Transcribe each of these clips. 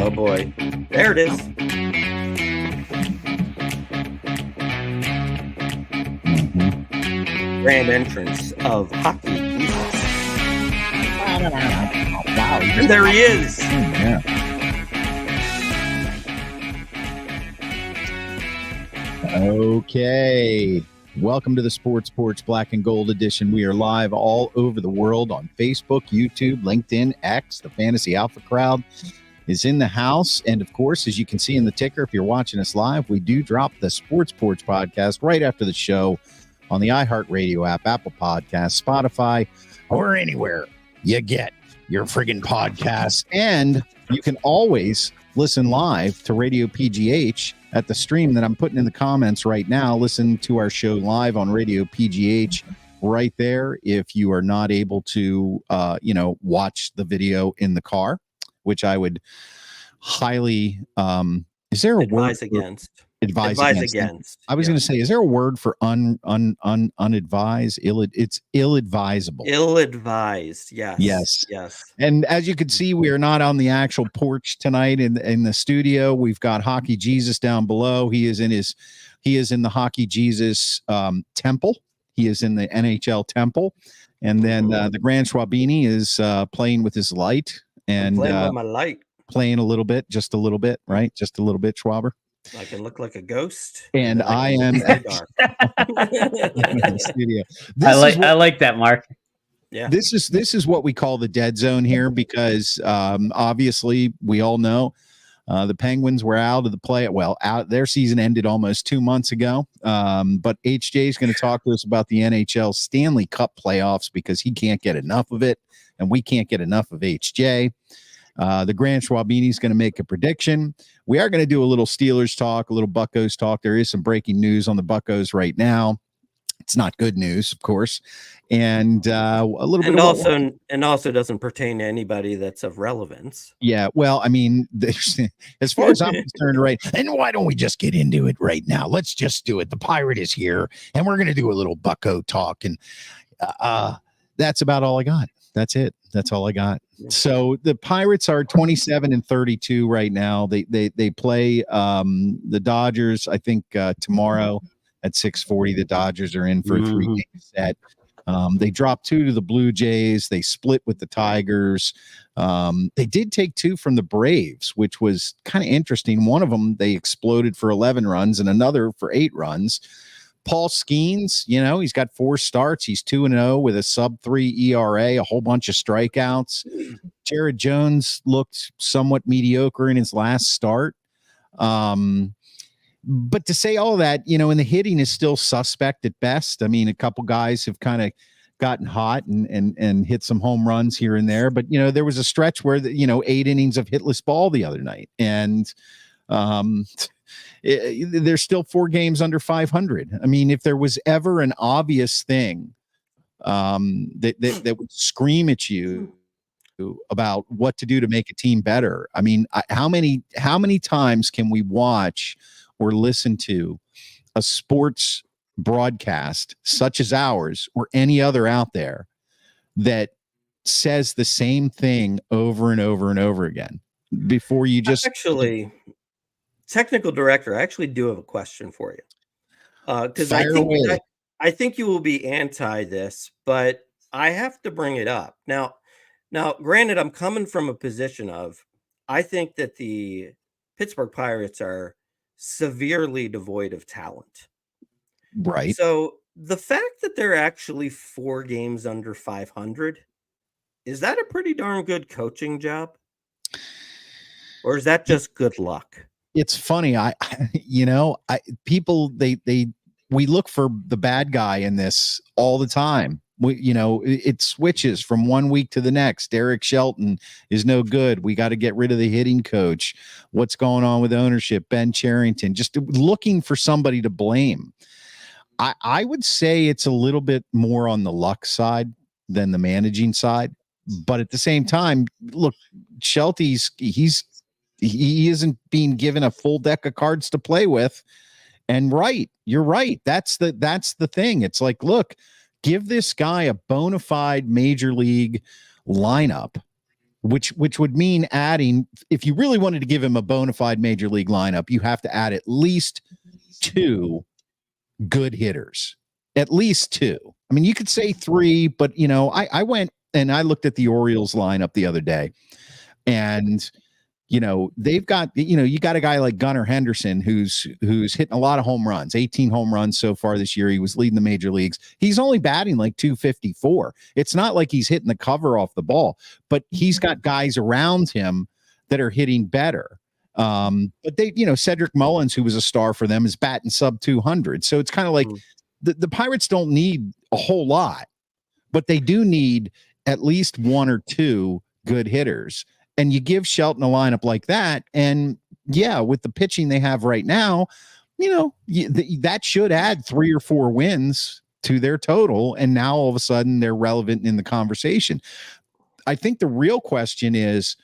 Oh boy. There it is. Grand entrance of hockey. Wow. And there he is. Yeah. Okay. Welcome to the Sports Porch Black and Gold edition. We are live all over the world on Facebook, YouTube, LinkedIn, X. The Fantasy Alpha crowd is in the house. And of course, as you can see in the ticker, if you're watching us live, we do drop the Sports Porch podcast right after the show on the iHeartRadio app, Apple Podcasts, Spotify, or anywhere you get your friggin' podcasts. And you can always listen live to Radio PGH at the stream that I'm putting in the comments right now. Listen to our show live on Radio PGH right there if you are not able to, watch the video in the car, which I would highly is there a Advise word against? Advise against. I was going to say, is there a word for unadvised? It's ill-advisable. Ill-advised, yes. Yes. And as you can see, we are not on the actual porch tonight in the studio. We've got Hockey Jesus down below. He is in the Hockey Jesus temple. He is in the NHL temple. And then the Grand Schwabini is playing with his light and playing with my light. Playing a little bit, just a little bit, right? Just a little bit, Schwaber. I can look like a ghost. And I am at the studio. I like that, Mark. Yeah. This is what we call the dead zone here because obviously we all know the Penguins were out of the play. Well, their season ended almost 2 months ago. But HJ is going to talk to us about the NHL Stanley Cup Playoffs because he can't get enough of it, and we can't get enough of HJ. The Grand Schwabini is going to make a prediction. We are going to do a little Steelers talk, a little Buccos talk. There is some breaking news on the Buccos right now. It's not good news, of course, and a little bit. And also doesn't pertain to anybody that's of relevance. Yeah, well, I mean, as far as I'm concerned, right? And why don't we just get into it right now? Let's just do it. The Pirate is here, and we're going to do a little Bucko talk, and that's about all I got. That's it. That's all I got. So the Pirates are 27-32 right now. They play the Dodgers. I think tomorrow at 6:40. The Dodgers are in for a 3-game set. They dropped 2 to the Blue Jays. They split with the Tigers. They did take 2 from the Braves, which was kind of interesting. One of them they exploded for 11 runs, and another for 8 runs. Paul Skeens, he's got 4 starts. He's 2-0 with a sub-3 ERA, a whole bunch of strikeouts. Jared Jones looked somewhat mediocre in his last start. But to say all that, and the hitting is still suspect at best. I mean, a couple guys have kind of gotten hot and hit some home runs here and there. But, there was a stretch where, 8 innings of hitless ball the other night. And there's still 4 games under 500. I mean, if there was ever an obvious thing that would scream at you about what to do to make a team better, I mean, how many times can we watch or listen to a sports broadcast such as ours or any other out there that says the same thing over and over and over again before you just actually. Technical director, I actually do have a question for you. Because I think you will be anti this, but I have to bring it up. Now, granted, I'm coming from a position of I think that the Pittsburgh Pirates are severely devoid of talent. Right. So the fact that they're actually 4 games under 500, is that a pretty darn good coaching job? Or is that just good luck? It's funny. We look for the bad guy in this all the time. It switches from one week to the next. Derek Shelton is no good. We got to get rid of the hitting coach. What's going on with ownership? Ben Cherington, just looking for somebody to blame. I would say it's a little bit more on the luck side than the managing side. But at the same time, look, Shelty's he isn't being given a full deck of cards to play with. And you're right. That's the thing. It's like, look, give this guy a bona fide major league lineup which would mean adding, if you really wanted to give him a bona fide major league lineup, you have to add at least 2 good hitters. At least 2. I mean, you could say 3, but I went and I looked at the Orioles lineup the other day, and they've got, you got a guy like Gunnar Henderson who's hitting a lot of home runs, 18 home runs so far this year. He was leading the major leagues. He's only batting like 254. It's not like he's hitting the cover off the ball, but he's got guys around him that are hitting better. But they, Cedric Mullins, who was a star for them, is batting sub 200. So it's kind of like the Pirates don't need a whole lot, but they do need at least 1 or 2 good hitters. And you give Shelton a lineup like that, and with the pitching they have right now, that should add 3 or 4 wins to their total. And now all of a sudden they're relevant in the conversation. I think the real question is,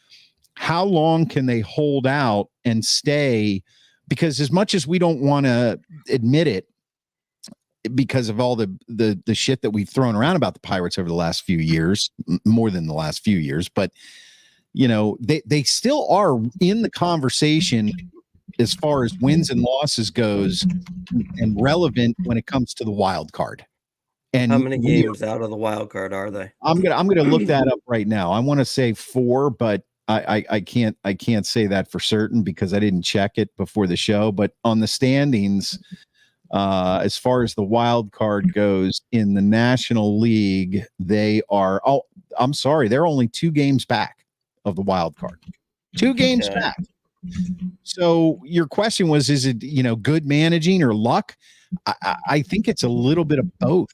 how long can they hold out and stay? Because as much as we don't want to admit it, because of all the shit that we've thrown around about the Pirates over the last few years, more than the last few years, but they still are in the conversation as far as wins and losses goes, and relevant when it comes to the wild card. And how many games out of the wild card are they? I'm gonna look that up right now. I want to say 4, but I can't say that for certain because I didn't check it before the show. But on the standings, as far as the wild card goes in the National League, they are. Oh, I'm sorry, they're only 2 games back of the wild card. 2 games back. So your question was, is it, good managing or luck? I think it's a little bit of both,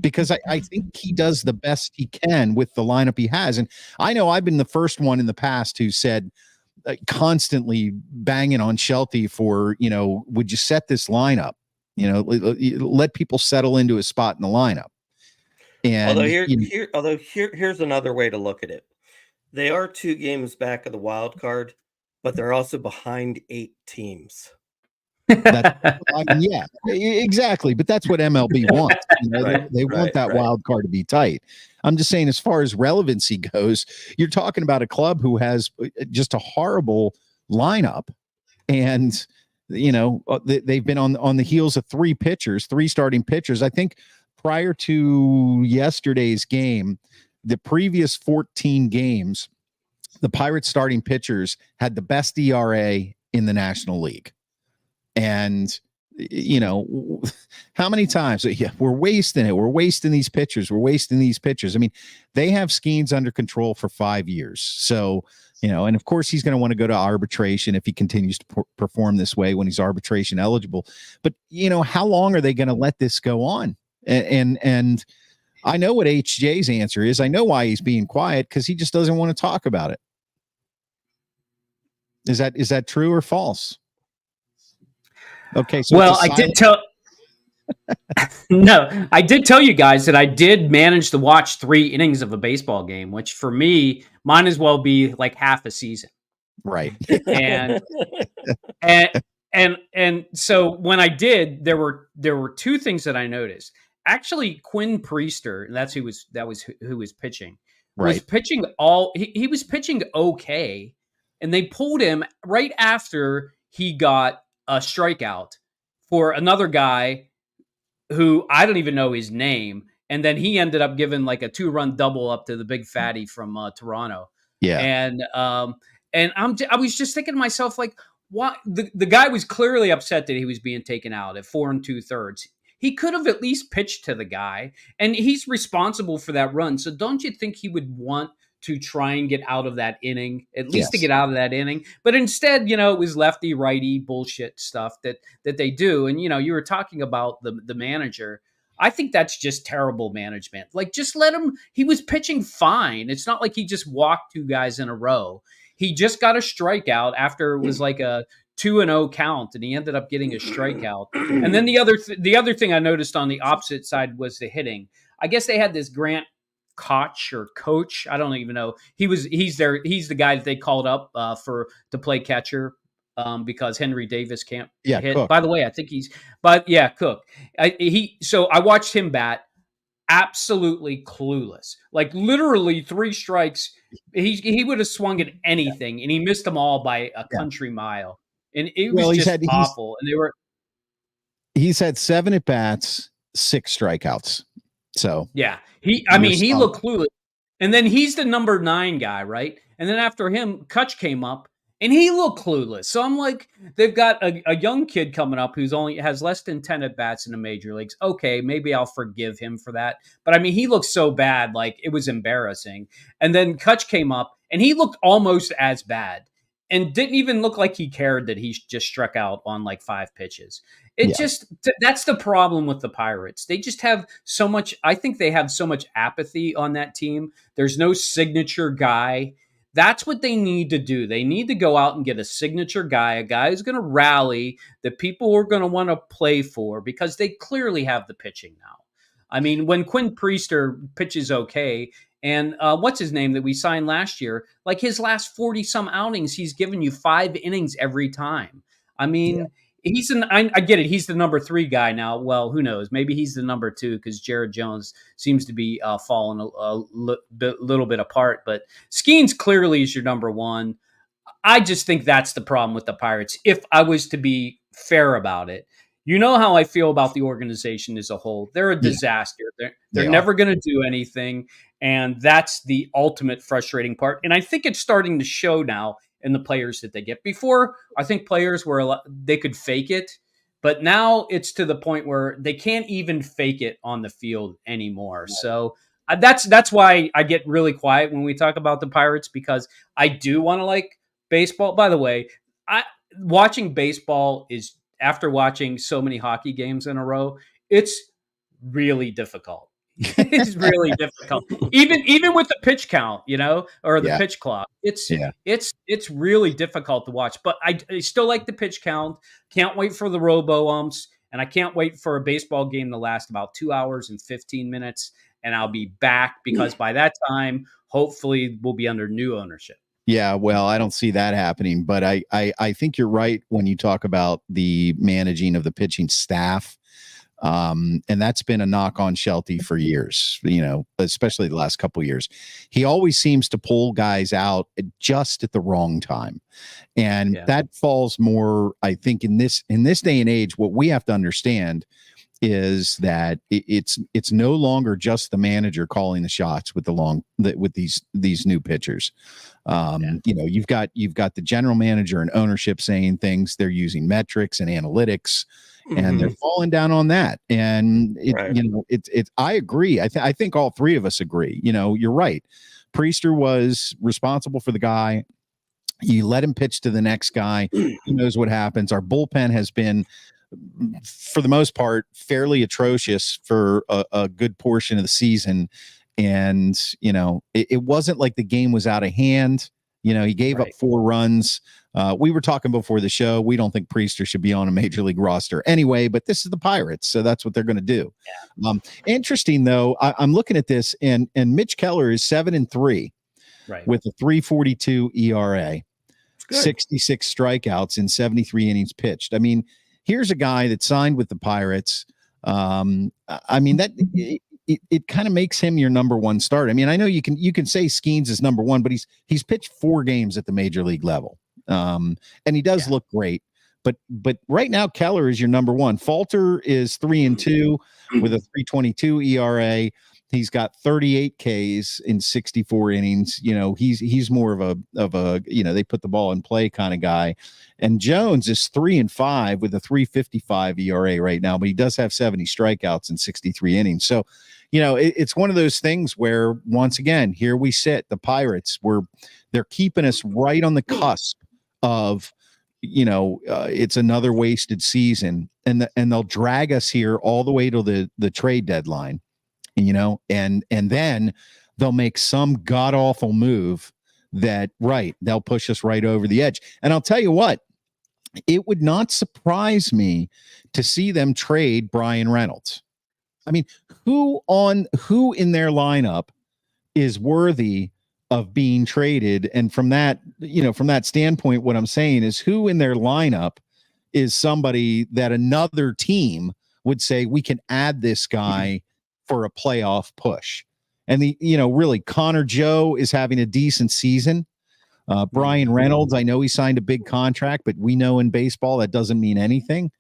because I think he does the best he can with the lineup he has. And I know I've been the first one in the past who said, constantly banging on Shelty for, would you set this lineup? Let people settle into a spot in the lineup. And here's another way to look at it. They are 2 games back of the wild card, but they're also behind 8 teams. Yeah, exactly. But that's what MLB wants. They want that wild card to be tight. I'm just saying, as far as relevancy goes, you're talking about a club who has just a horrible lineup, and they've been on the heels of 3 starting pitchers. I think prior to yesterday's game, the previous 14 games, the Pirates starting pitchers had the best ERA in the National League. And, how many times? We're wasting it. We're wasting these pitchers. I mean, they have Skeens under control for 5 years. So, and of course he's going to want to go to arbitration if he continues to perform this way when he's arbitration eligible. But, how long are they going to let this go on? And I know what HJ's answer is. I know why he's being quiet, because he just doesn't want to talk about it. Is that true or false? Okay. So I did tell. No, I did tell you guys that I did manage to watch 3 innings of a baseball game, which for me might as well be like half a season. Right. And so when I did, there were 2 things that I noticed. Actually, Quinn Priester, who was pitching, right, was pitching he was pitching okay, and they pulled him right after he got a strikeout for another guy who I don't even know his name, and then he ended up giving like a 2-run double up to the big fatty from Toronto. Yeah, and I was just thinking to myself, like, why the guy was clearly upset that he was being taken out at 4 2/3. He could have at least pitched to the guy, and he's responsible for that run. So don't you think he would want to try and get out of that inning, at least to get out of that inning? But instead, it was lefty righty bullshit stuff that they do. And, you were talking about the manager. I think that's just terrible management. Like, just let him. He was pitching fine. It's not like he just walked 2 guys in a row. He just got a strikeout after it was like a 2-0 count, and he ended up getting a strikeout. And then the other thing I noticed on the opposite side was the hitting. I guess they had this Grant Koch or Coach. I don't even know. He's the guy that they called up to play catcher because Henry Davis can't hit. Cook. By the way, I think Cook. So I watched him bat. Absolutely clueless. Like, literally 3 strikes, he would have swung at anything, and he missed them all by a country mile, and it was just awful. And he's had 7 at bats, 6 strikeouts. So yeah, he looked clueless. And then he's the number 9 guy, right? And then after him, Kutch came up, and he looked clueless. So I'm like, they've got a young kid coming up who's only has less than 10 at bats in the major leagues. Okay, maybe I'll forgive him for that. But I mean, he looked so bad, like it was embarrassing. And then Kutch came up, and he looked almost as bad, and didn't even look like he cared that he just struck out on like 5 pitches. That's the problem with the Pirates. They just have so much. I think they have so much apathy on that team. There's no signature guy. That's what they need to do. They need to go out and get a signature guy, a guy who's going to rally, that people are going to want to play for, because they clearly have the pitching now. I mean, when Quinn Priester pitches okay, and what's his name that we signed last year, like his last 40-some outings, he's given you 5 innings every time. I mean, I get it. He's the number 3 guy now. Well, who knows? Maybe he's the number 2 because Jared Jones seems to be falling a little bit apart. But Skeens clearly is your number 1. I just think that's the problem with the Pirates. If I was to be fair about it, you know how I feel about the organization as a whole. They're a disaster. They're never going to do anything. And that's the ultimate frustrating part. And I think it's starting to show now in the players that they get. Before, I think players they could fake it, but now it's to the point where they can't even fake it on the field anymore. Right. So that's why I get really quiet when we talk about the Pirates, because I do want to like baseball. By the way, watching baseball is, after watching so many hockey games in a row, it's really difficult. It's really difficult, even with the pitch count, or the pitch clock. It's really difficult to watch. But I still like the pitch count. Can't wait for the robo-umps, and I can't wait for a baseball game to last about 2 hours and 15 minutes. And I'll be back, because by that time, hopefully, we'll be under new ownership. Yeah, well, I don't see that happening, but I think you're right when you talk about the managing of the pitching staff. And that's been a knock on Shelty for years, especially the last couple of years. He always seems to pull guys out just at the wrong time. And that falls more, I think, in this day and age, what we have to understand is that it's no longer just the manager calling the shots with these new pitchers. You've got the general manager and ownership saying things. They're using metrics and analytics, and they're falling down on that. And I agree. I think all 3 of us agree. You're right. Priester was responsible for the guy. You let him pitch to the next guy. Who knows what happens? Our bullpen has been, for the most part, fairly atrocious for a good portion of the season. And, it wasn't like the game was out of hand. He gave up 4 runs. We were talking before the show. We don't think Priester should be on a major league roster anyway, but this is the Pirates, so that's what they're going to do. Yeah. Interesting, though, I'm looking at this, and Mitch Keller is 7-3 with a 3.42 ERA, 66 strikeouts in 73 innings pitched. I mean, here's a guy that signed with the Pirates. It kind of makes him your number 1 starter. I mean, I know you can say Skeens is number 1, but he's pitched 4 games at the major league level. And he does look great, but right now Keller is your number 1. Falter is 3-2 with a 3.22 ERA. He's got 38 Ks in 64 innings. He's more of a they put the ball in play kind of guy. And Jones is 3-5 with a 3.55 ERA right now, but he does have 70 strikeouts in 63 innings. So, it's one of those things where, once again, here we sit, the Pirates, they're keeping us right on the cusp of, it's another wasted season, and they'll drag us here all the way to the trade deadline. And then they'll make some god awful move they'll push us right over the edge. And I'll tell you what, it would not surprise me to see them trade Brian Reynolds. I mean, who in their lineup is worthy of being traded? And from that standpoint, what I'm saying is, who in their lineup is somebody that another team would say, we can add this guy for a playoff push? And really Connor Joe is having a decent season. Brian Reynolds, I know he signed a big contract, but we know in baseball that doesn't mean anything.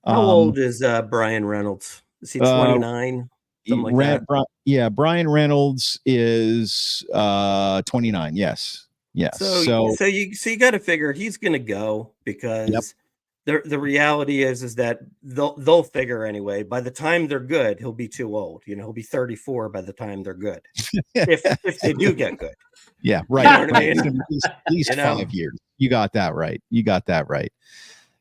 How old is Brian Reynolds? Is he 29? Something like that? Brian Reynolds is 29. Yes. So you got to figure he's going to go because the reality is that they'll figure anyway. By the time they're good, he'll be too old. He'll be 34 by the time they're good. if they do get good. Yeah, right. You know what I mean? At least 5 years. You got that right.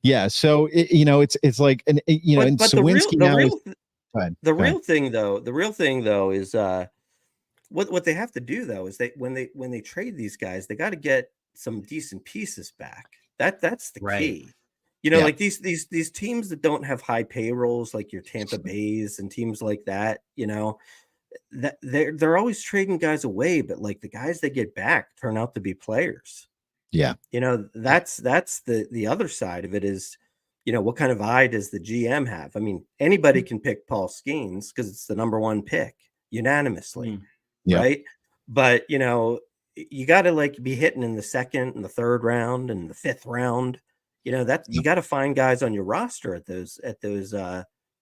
Yeah. So it's like, and and Sawinski the real thing though is what they have to do though is when they trade these guys, they got to get some decent pieces back. That's the key. Like these teams that don't have high payrolls, like your Tampa Bays and teams like that, that they're always trading guys away, but like the guys they get back turn out to be players. Yeah. That's the other side of it is, what kind of eye does the GM have? I mean, anybody can pick Paul Skeens because it's the number one pick unanimously. Right. But, you got to like be hitting in the second and the third round and the fifth round, that you got to find guys on your roster at those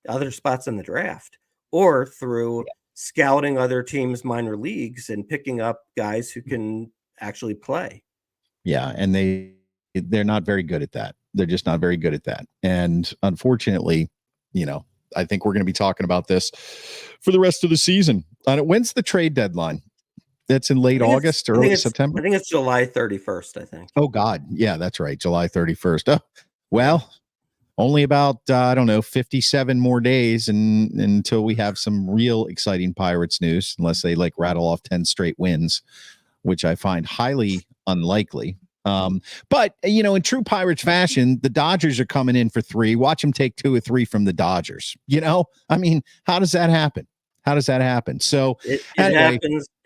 other spots in the draft or through scouting other teams' minor leagues and picking up guys who can actually play. Yeah. And they're not very good at that. They're just not very good at that. And unfortunately, I think we're going to be talking about this for the rest of the season. When's the trade deadline? That's in late August or early September? I think it's July 31st, I think. Oh, God. Yeah, that's right. July 31st. Oh, well, only about, 57 more days until we have some real exciting Pirates news, unless they rattle off 10 straight wins, which I find highly unlikely. But in true Pirates fashion, the Dodgers are coming in for 3. Watch them take 2 or 3 from the Dodgers. I mean, how does that happen? So it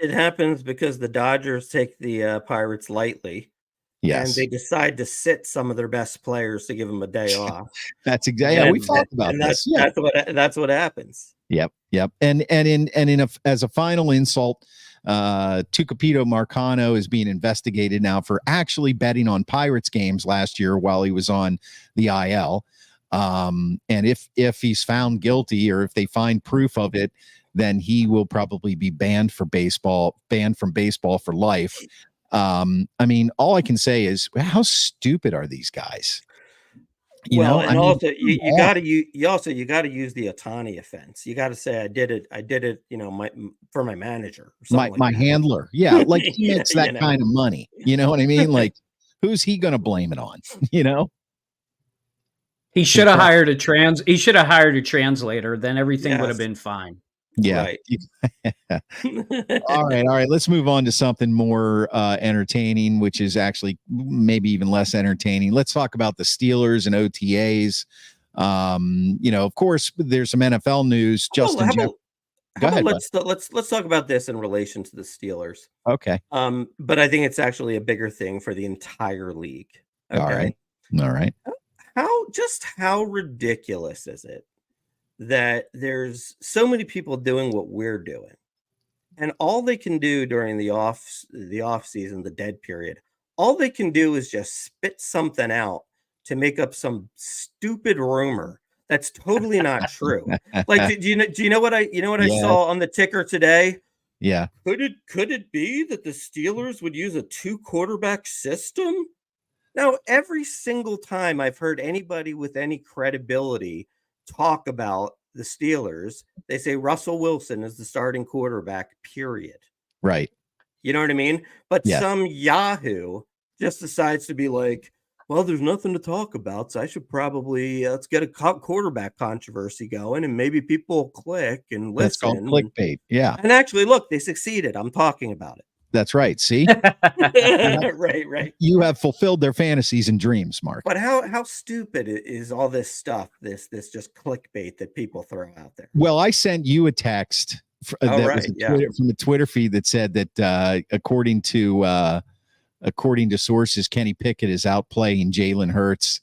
happens because the Dodgers take the Pirates lightly. Yes. And they decide to sit some of their best players to give them a day off. That's exactly. We've talked about this. That's what happens. Yep. And as a final insult, Tucapito Marcano is being investigated now for actually betting on Pirates games last year while he was on the IL. And if he's found guilty or if they find proof of it, then he will probably be banned from baseball for life. I mean, all I can say is, how stupid are these guys? You got to use the Ohtani offense. You got to say, I did it, for my manager, or my handler. Yeah. Like he makes that kind of money. You know what I mean? Like, who's he going to blame it on? He should have hired a translator. Then everything would have been fine. Yeah. Right. All right. Let's move on to something more entertaining, which is actually maybe even less entertaining. Let's talk about the Steelers and OTAs. Of course, there's some NFL news. Let's talk about this in relation to the Steelers. Okay. But I think it's actually a bigger thing for the entire league. Okay? All right. How ridiculous is it that there's so many people doing what we're doing, and all they can do during the off season, the dead period, all they can do is just spit something out to make up some stupid rumor that's totally not true. Like, do you know what I saw on the ticker today? Yeah. Could it be that the Steelers would use a 2-quarterback system? Now, every single time I've heard anybody with any credibility talk about the Steelers, they say Russell Wilson is the starting quarterback, period. Right. You know what I mean? But some Yahoo just decides to be like, well, there's nothing to talk about, so I should probably let's get a quarterback controvery going, and maybe people will click and listen. That's called clickbait. Yeah. And actually, look, they succeeded. I'm talking about it. That's right. See? Right. You have fulfilled their fantasies and dreams, Mark. But how stupid is all this stuff, this just clickbait that people throw out there? Well, I sent you a text from the Twitter feed that said that according to according to sources, Kenny Pickett is outplaying Jalen Hurts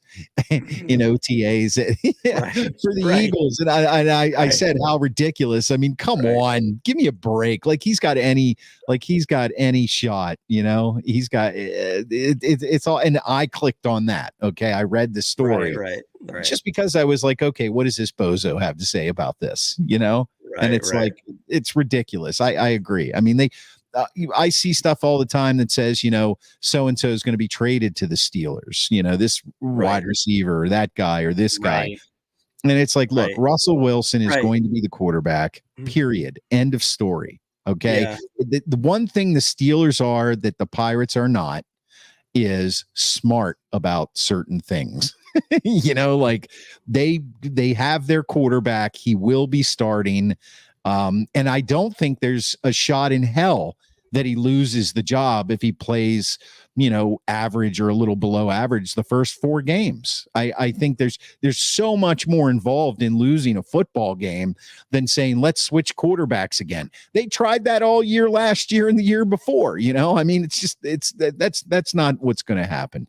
in OTAs for the Eagles. And I said, how ridiculous. I mean, come on, give me a break. Like he's got any shot, he's got it's all. And I clicked on that. Okay. I read the story just because I was like, okay, what does this bozo have to say about this? And it's like, it's ridiculous. I agree. I mean, I see stuff all the time that says, so-and-so is going to be traded to the Steelers, this wide receiver or that guy or this guy. And it's like, look, Russell Wilson is going to be the quarterback, period. End of story. Okay. Yeah. The one thing the Steelers are that the Pirates are not is smart about certain things. Like they have their quarterback. He will be starting. And I don't think there's a shot in hell that he loses the job if he plays, average or a little below average the first 4 games. I think there's so much more involved in losing a football game than saying, let's switch quarterbacks again. They tried that all year last year and the year before, I mean, that's not what's going to happen.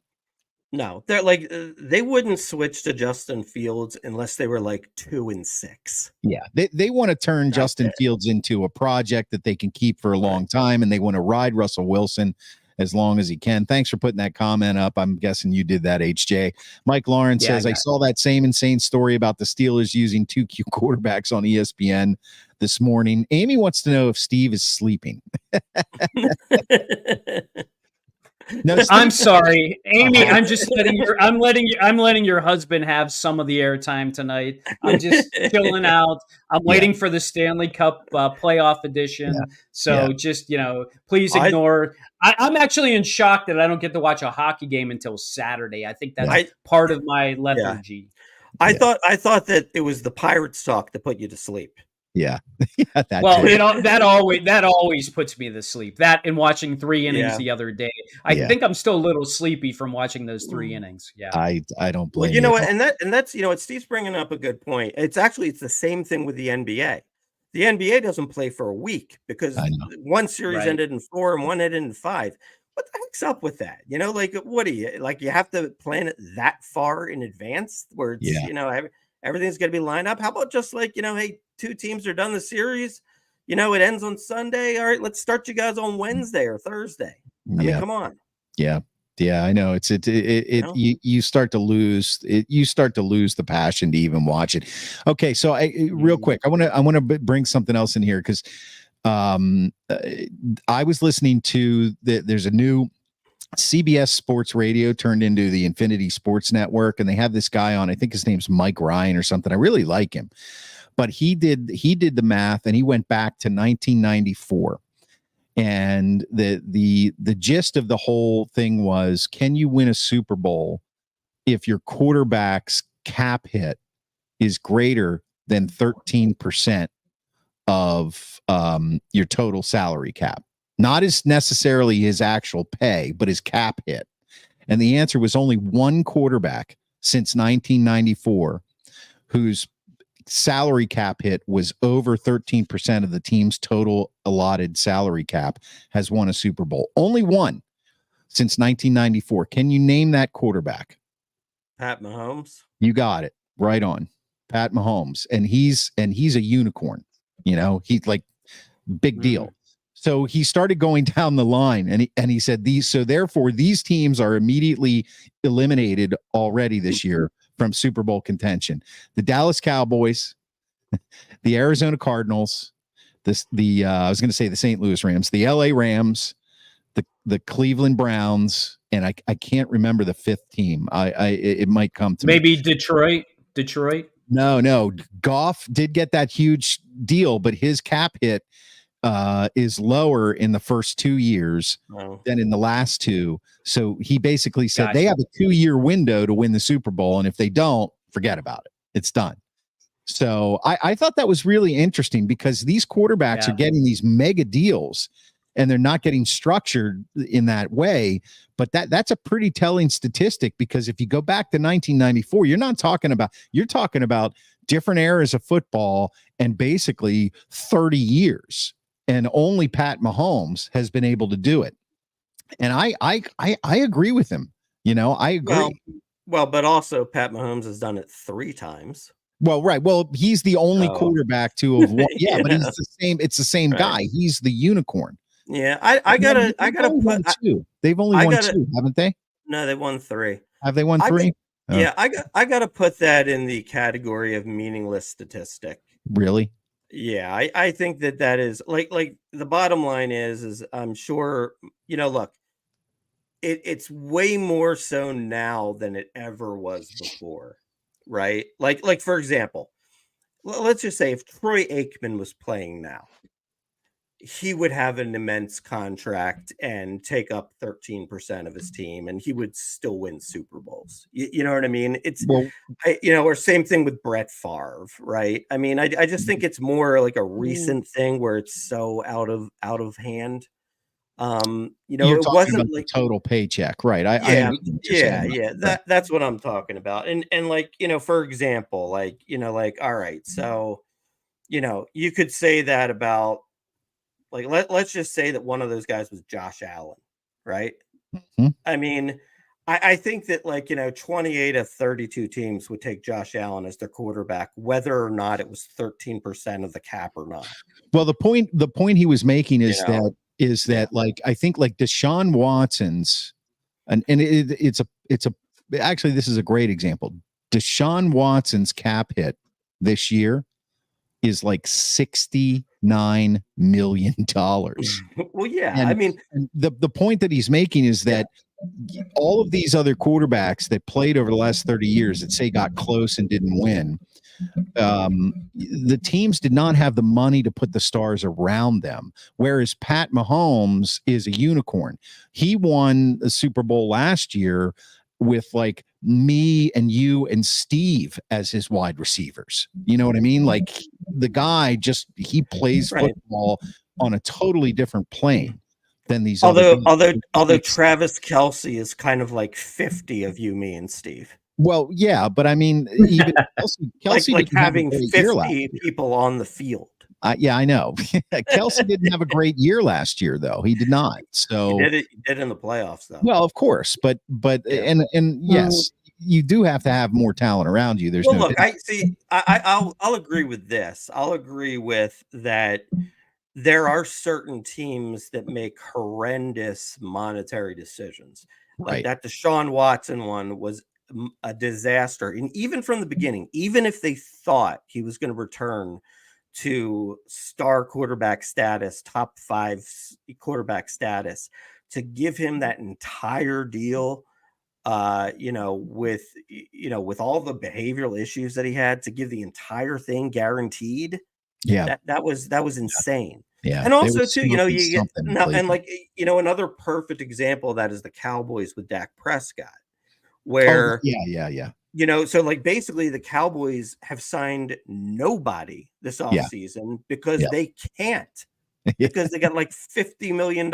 No, they're like they wouldn't switch to Justin Fields unless they were like 2-6. Yeah, they want to turn Justin Fields into a project that they can keep for a long time, and they want to ride Russell Wilson as long as he can. Thanks for putting that comment up. I'm guessing you did that, HJ. Mike Lawrence says, I saw that same insane story about the Steelers using 2 quarterbacks on ESPN this morning. Amy wants to know if Steve is sleeping. No, I'm sorry, Amy. I'm just letting your husband have some of the airtime tonight. I'm just chilling out. I'm waiting for the Stanley Cup playoff edition. Yeah. So just please ignore. I'm actually in shock that I don't get to watch a hockey game until Saturday. I think that's part of my lethargy. I thought that it was the Pirates talk that put you to sleep. Yeah. That always puts me to sleep. That and watching 3 innings the other day. I think I'm still a little sleepy from watching those 3 innings. Yeah. I don't blame you. Know what? And that's Steve's bringing up a good point. It's the same thing with the NBA. The NBA doesn't play for a week because one series ended in 4 and one ended in 5. What the heck's up with that? Like what do you like? You have to plan it that far in advance where it's everything's going to be lined up. How about just like, hey, 2 teams are done the series, it ends on Sunday. All right, let's start you guys on Wednesday or Thursday. I mean, come on. Yeah. Yeah, I know. You start to lose it. You start to lose the passion to even watch it. Okay. So real quick, I want to bring something else in here because I was listening to there's a new CBS Sports Radio turned into the Infinity Sports Network, and they have this guy on. I think his name's Mike Ryan or something. I really like him, but he did the math, and he went back to 1994, and the gist of the whole thing was: can you win a Super Bowl if your quarterback's cap hit is greater than 13% of your total salary cap? Not as necessarily his actual pay, but his cap hit. And the answer was only one quarterback since 1994 whose salary cap hit was over 13% of the team's total allotted salary cap has won a Super Bowl. Only one since 1994. Can you name that quarterback? Pat Mahomes. You got it. Right on. Pat Mahomes. And he's a unicorn. He's like big deal. So he started going down the line, and he said therefore these teams are immediately eliminated already this year from Super Bowl contention. The Dallas Cowboys, the Arizona Cardinals, I was going to say the St. Louis Rams, the LA Rams, the Cleveland Browns, and I can't remember the 5th team. It might come to maybe me. Detroit. No. Goff did get that huge deal, but his cap hit is lower in the first 2 years than in the last 2. So he basically said they have a 2-year window to win the Super Bowl. And if they don't, forget about it. It's done. So I thought that was really interesting because these quarterbacks are getting these mega deals and they're not getting structured in that way. But that's a pretty telling statistic because if you go back to 1994, you're talking about different eras of football and basically 30 years. And only Pat Mahomes has been able to do it. And I agree with him. I agree. Well, but also Pat Mahomes has done it 3 times. Well, right. Well, he's the only quarterback to have won. Yeah, but he's the same. It's the same guy. He's the unicorn. Yeah, I gotta put two. They've only won 2, haven't they? No, they won 3. Have they won 3? Yeah, I gotta put that in the category of meaningless statistic. Really? Yeah, I think that is like the bottom line is I'm sure, look, it's way more so now than it ever was before, right? Like for example, let's just say if Troy Aikman was playing now, he would have an immense contract and take up 13% of his team, and he would still win Super Bowls. You know what I mean? Or same thing with Brett Favre, right? I mean, I just think it's more like a recent thing where it's so out of hand. You're it wasn't about like the total paycheck, right? That's what I'm talking about. And for example, all right, so you could say that about, let's just say that one of those guys was Josh Allen, right? Mm-hmm. I mean, I think that 28 of 32 teams would take Josh Allen as their quarterback, whether or not it was 13% of the cap or not. Well, the point he was making is that I think Deshaun Watson's, and it's actually, this is a great example. Deshaun Watson's cap hit this year is like $69 million. Well, yeah. And the point that he's making is that all of these other quarterbacks that played over the last 30 years that say got close and didn't win, the teams did not have the money to put the stars around them. Whereas Pat Mahomes is a unicorn. He won the Super Bowl last year with me and you and Steve as his wide receivers. You know what I mean? The guy he plays football on a totally different plane than these although Travis Kelce is kind of like 50 of you, me and Steve. Well, yeah, but I mean, even Kelce like having 50 people on the field. Yeah, I know. Kelce didn't have a great year last year, though. He did not. So he did in the playoffs, though. Well, of course, but and yes, you do have to have more talent around you. There's I'll agree with this. I'll agree with that. There are certain teams that make horrendous monetary decisions. Like that Deshaun Watson one was a disaster. And even from the beginning, even if they thought he was going to return to star quarterback status, top 5 quarterback status, to give him that entire deal, with all the behavioral issues that he had, to give the entire thing guaranteed. Yeah, that was insane. Yeah. And also too, you get another perfect example of that is the Cowboys with Dak Prescott, where so basically the Cowboys have signed nobody this offseason because they can't, because they got $50 million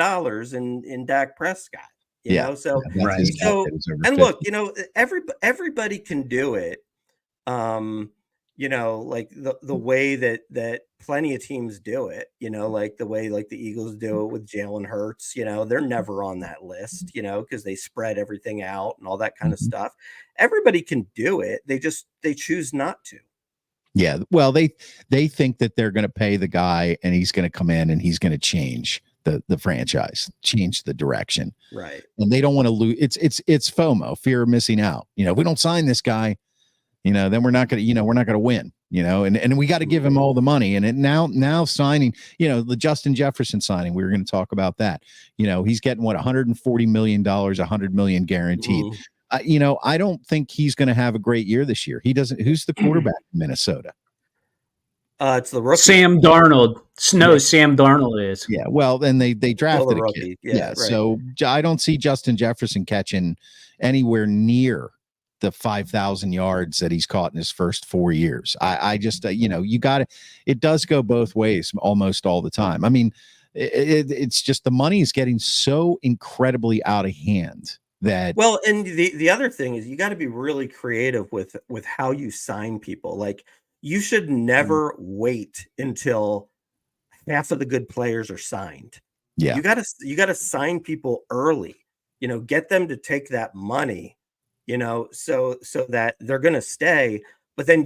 in Dak Prescott. And look, everybody can do it. The way that plenty of teams do it, the way the Eagles do it with Jalen Hurts, they're never on that list, because they spread everything out and all that kind of stuff. Everybody can do it. They choose not to. Yeah. Well, they think that they're going to pay the guy and he's going to come in and he's going to change the franchise, change the direction. Right. And they don't want to lose. It's FOMO, fear of missing out. If we don't sign this guy, then we're not going to win, and we got to give him all the money. And now signing, the Justin Jefferson signing, we were going to talk about that. He's getting $140 million, $100 million guaranteed. I don't think he's going to have a great year this year. He doesn't. Who's the quarterback in Minnesota? It's the rookie. Sam Darnold. Sam Darnold is. Yeah. Well, then they drafted a kid. Yeah. Right. So I don't see Justin Jefferson catching anywhere near the 5,000 yards that he's caught in his first 4 years. I just, you got it. It does go both ways almost all the time. I mean, it's just the money is getting so incredibly out of hand that. Well, and the other thing is you got to be really creative with how you sign people. You should never wait until half of the good players are signed. Yeah. You gotta sign people early, get them to take that money, so that they're gonna stay. But then,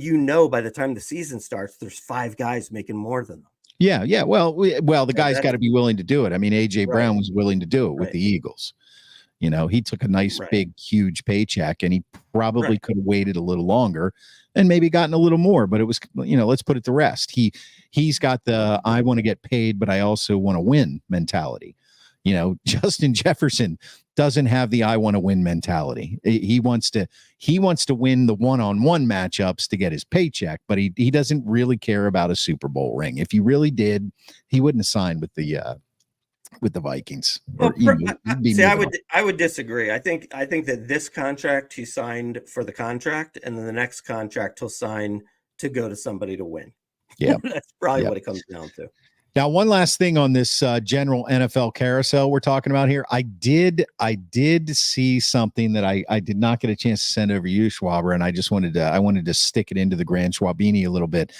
by the time the season starts, there's 5 guys making more than them. Yeah, yeah. Well, the guy's got That's to be willing to do it. I mean, AJ right, Brown was willing to do it with right, the Eagles. He took a nice, right, big, huge paycheck, and he probably right. could have waited a little longer and maybe gotten a little more. But it was, let's put it to rest. He's got the I want to get paid, but I also want to win mentality. Justin Jefferson doesn't have the I want to win mentality. He wants to win the one-on-one matchups to get his paycheck, but he doesn't really care about a Super Bowl ring. If he really did, he wouldn't have signed with the Vikings. Well, see, I would disagree. I think that this contract he signed for the contract, and then the next contract he'll sign to go to somebody to win. Yeah, that's probably what it comes down to. Now, one last thing on this general NFL carousel we're talking about here. I did see something that I did not get a chance to send over to you, Schwaber, and I wanted to stick it into the Grand Schwabini a little bit.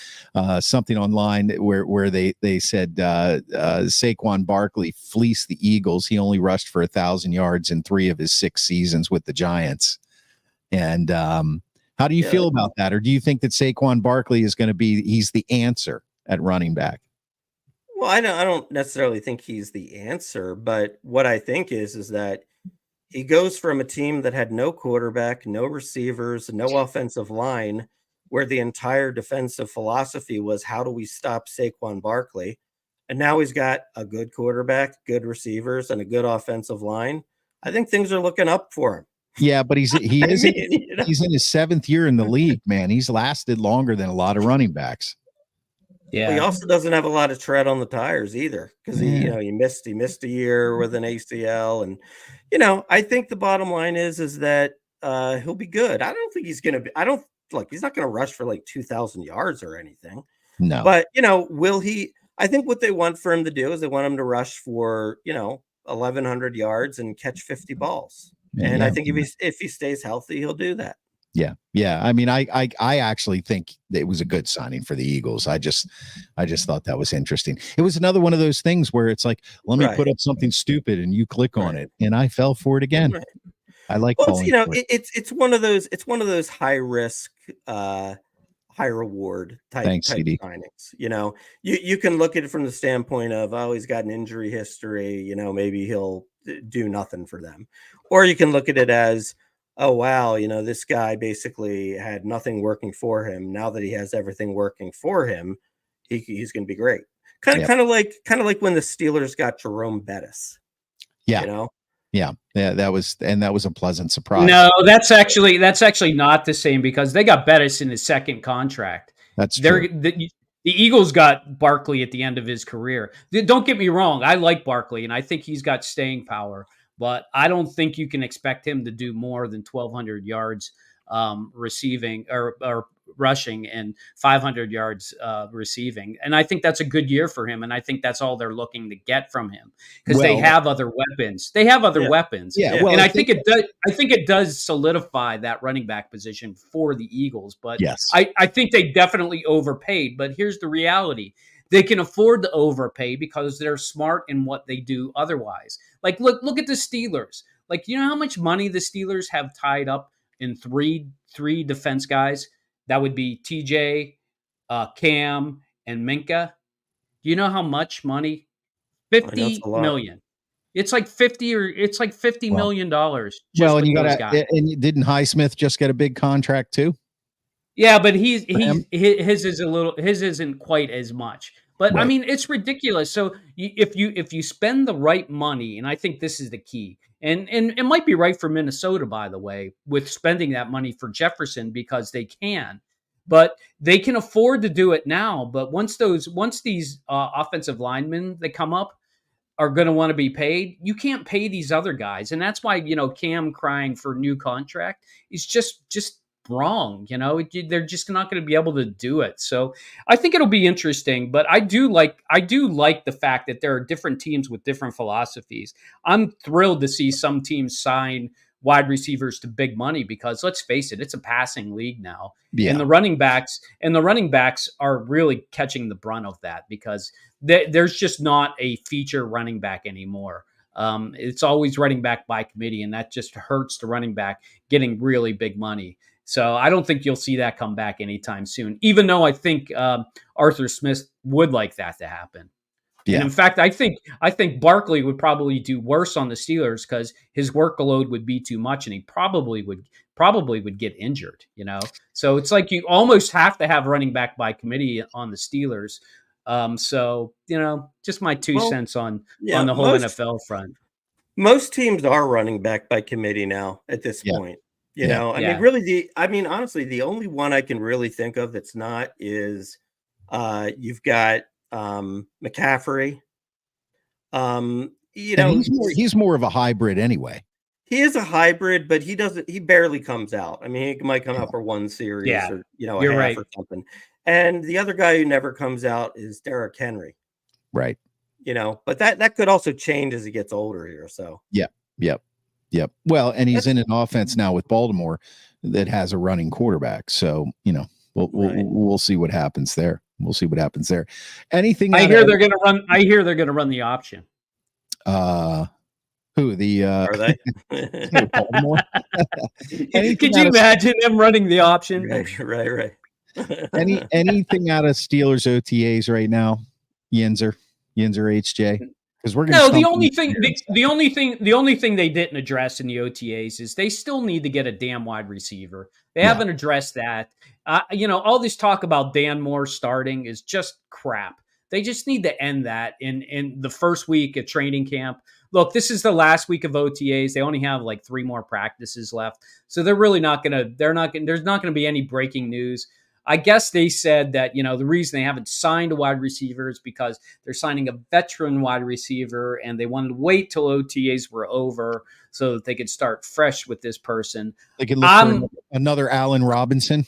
Something online where they said Saquon Barkley fleeced the Eagles. He only rushed for 1,000 yards in 3 of his 6 seasons with the Giants. And how do you feel about that? Or do you think that Saquon Barkley is going to he's the answer at running back? Well, I don't necessarily think he's the answer, but what I think is that he goes from a team that had no quarterback, no receivers, no offensive line, where the entire defensive philosophy was how do we stop Saquon Barkley? And now he's got a good quarterback, good receivers, and a good offensive line. I think things are looking up for him. Yeah, but he's in his 7th year in the league, man. He's lasted longer than a lot of running backs. Yeah, well, he also doesn't have a lot of tread on the tires either, because he missed a year with an ACL, and I think the bottom line is that he'll be good. I don't think he's going to be. He's not going to rush for like 2,000 yards or anything. No, but will he? I think what they want for him to do is they want him to rush for 1,100 yards and catch 50 balls. And I think if he stays healthy, he'll do that. Yeah. Yeah. I mean, I actually think it was a good signing for the Eagles. I just thought that was interesting. It was another one of those things where it's like, let me put up something stupid and you click on it. And I fell for it again. Right. I like, it's one of those high risk, high reward type signings. You can look at it from the standpoint of, he's got an injury history, maybe he'll do nothing for them. Or you can look at it as, oh, wow, this guy basically had nothing working for him. Now that he has everything working for him, he's going to be great. Kind of like when the Steelers got Jerome Bettis. Yeah. Yeah. That was a pleasant surprise. No, that's actually not the same, because they got Bettis in his second contract. That's true. The Eagles got Barkley at the end of his career. Don't get me wrong. I like Barkley, and I think he's got staying power. But I don't think you can expect him to do more than 1,200 yards receiving or rushing and 500 yards receiving. And I think that's a good year for him. And I think that's all they're looking to get from him, because they have other weapons. They have other weapons. Yeah. Well, and I think it does solidify that running back position for the Eagles. But yes, I think they definitely overpaid. But here's the reality. They can afford to overpay because they're smart in what they do otherwise. Like, look at the Steelers. Like, how how money the Steelers have tied up in three defense guys? That would be TJ, Cam, and Minka. Do you know how much money? $50 million. It's like $50 million. Well, and you and didn't Highsmith just get a big contract too? Yeah, but his isn't quite as much. But right. I mean, it's ridiculous. So if you spend the right money, and I think this is the key, and it might be right for Minnesota, by the way, with spending that money for Jefferson, because they can, but they can afford to do it now. But once these offensive linemen that come up are going to want to be paid, you can't pay these other guys, and that's why Cam crying for a new contract is just wrong. They're just not going to be able to do it. So I think it'll be interesting, but I do like the fact that there are different teams with different philosophies. I'm thrilled to see some teams sign wide receivers to big money because let's face it, it's a passing league now. Yeah. And the running backs are really catching the brunt of that because there's just not a feature running back anymore. It's always running back by committee, and that just hurts the running back getting really big money. So I don't think you'll see that come back anytime soon, even though I think Arthur Smith would like that to happen. Yeah. And in fact, I think Barkley would probably do worse on the Steelers because his workload would be too much, and he probably would get injured. So it's like you almost have to have running back by committee on the Steelers. So just my 2 cents on the whole NFL front. Most teams are running back by committee now at this point. Honestly, the only one I can really think of that's not is you've got McCaffrey. He's more of a hybrid anyway. He is a hybrid, but he barely comes out. I mean, he might come out for one series or a half or something. And the other guy who never comes out is Derrick Henry. Right. But that could also change as he gets older here. So Yep. Well, and he's in an offense now with Baltimore that has a running quarterback. So, we'll see what happens there. Anything I hear they're going to run the option. Who the are they? Baltimore? Could you imagine them running the option? Right. Anything out of Steelers OTAs right now? Yinzer HJ? Because we're going the only thing they didn't address in the OTAs is they still need to get a damn wide receiver. They haven't addressed that. All this talk about Dan Moore starting is just crap. They just need to end that in the first week of training camp. Look, this is the last week of OTAs. They only have like 3 more practices left, so they're really not going to. There's not going to be any breaking news. I guess they said that, the reason they haven't signed a wide receiver is because they're signing a veteran wide receiver and they wanted to wait till OTAs were over so that they could start fresh with this person. They could look for another Allen Robinson.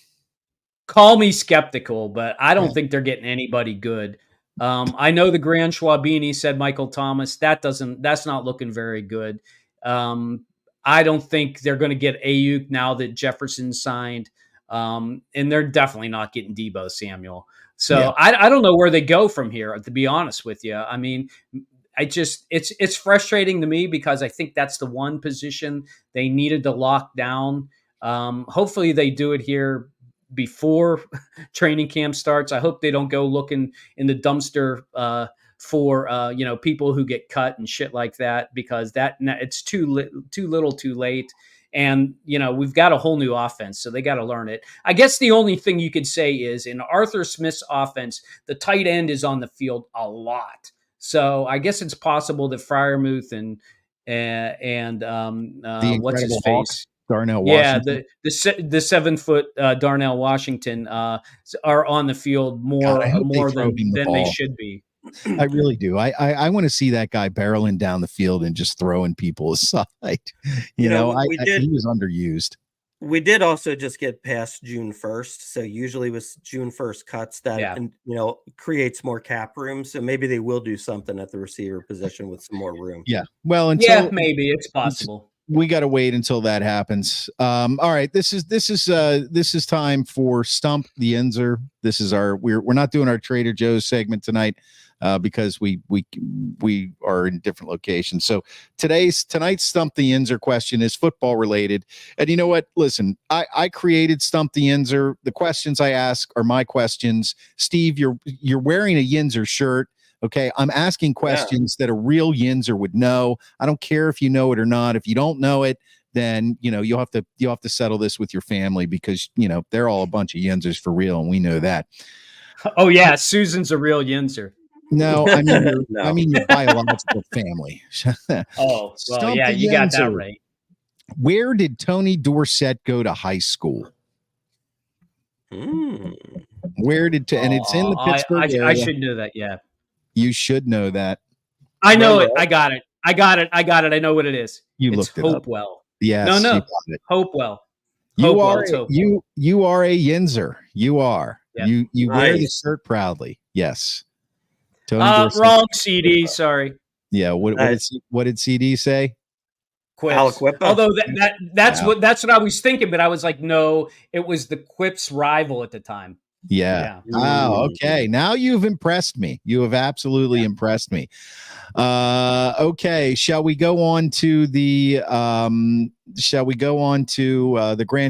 Call me skeptical, but I don't think they're getting anybody good. I know the Grand Schwabini said Michael Thomas. That's not looking very good. I don't think they're going to get Ayuk now that Jefferson signed. And they're definitely not getting Deebo Samuel. So I don't know where they go from here, to be honest with you. I mean, it's frustrating to me because I think that's the one position they needed to lock down. Hopefully they do it here before training camp starts. I hope they don't go looking in the dumpster for people who get cut and shit like that, because it's too little too late. And, we've got a whole new offense, so they got to learn it. I guess the only thing you could say is in Arthur Smith's offense, the tight end is on the field a lot. So I guess it's possible that Freiermuth and what's his face? Darnell Washington. Yeah, the 7-foot Darnell Washington are on the field more than they should be. I really do. I want to see that guy barreling down the field and just throwing people aside. He was underused. We did also just get past June 1st. So usually with June 1st cuts that, creates more cap room. So maybe they will do something at the receiver position with some more room. Yeah. Well, maybe it's possible. We got to wait until that happens. All right. This is time for Stump the Yinzer. This is we're not doing our Trader Joe's segment tonight because we are in different locations. So tonight's Stump the Yinzer question is football related. And you know what? Listen, I created Stump the Yinzer. The questions I ask are my questions. Steve, you're wearing a Yinzer shirt. Okay, I'm asking questions that a real Yinzer would know. I don't care if you know it or not. If you don't know it, then you'll have to settle this with your family because they're all a bunch of Yinzers for real, and we know that. Oh yeah, Susan's a real Yinzer. No, I mean your biological family. Oh, well, yeah, you got that right. Where did Tony Dorsett go to high school? Where did and it's in the Pittsburgh area. I should know that. Yeah. You should know that. I know it. I got it. I know what it is. Looked it up. Hopewell. Yes. No. Hopewell. You are a Yinzer. You are. Yeah. You wear the shirt proudly. Yes. Wrong CD. Sorry. Yeah. What did CD say? Quips. Although that's what I was thinking, but I was like, no, it was the Quips rival at the time. Yeah. Oh, okay. Now you've impressed me. You have absolutely impressed me. Okay. Shall we go on to the Grand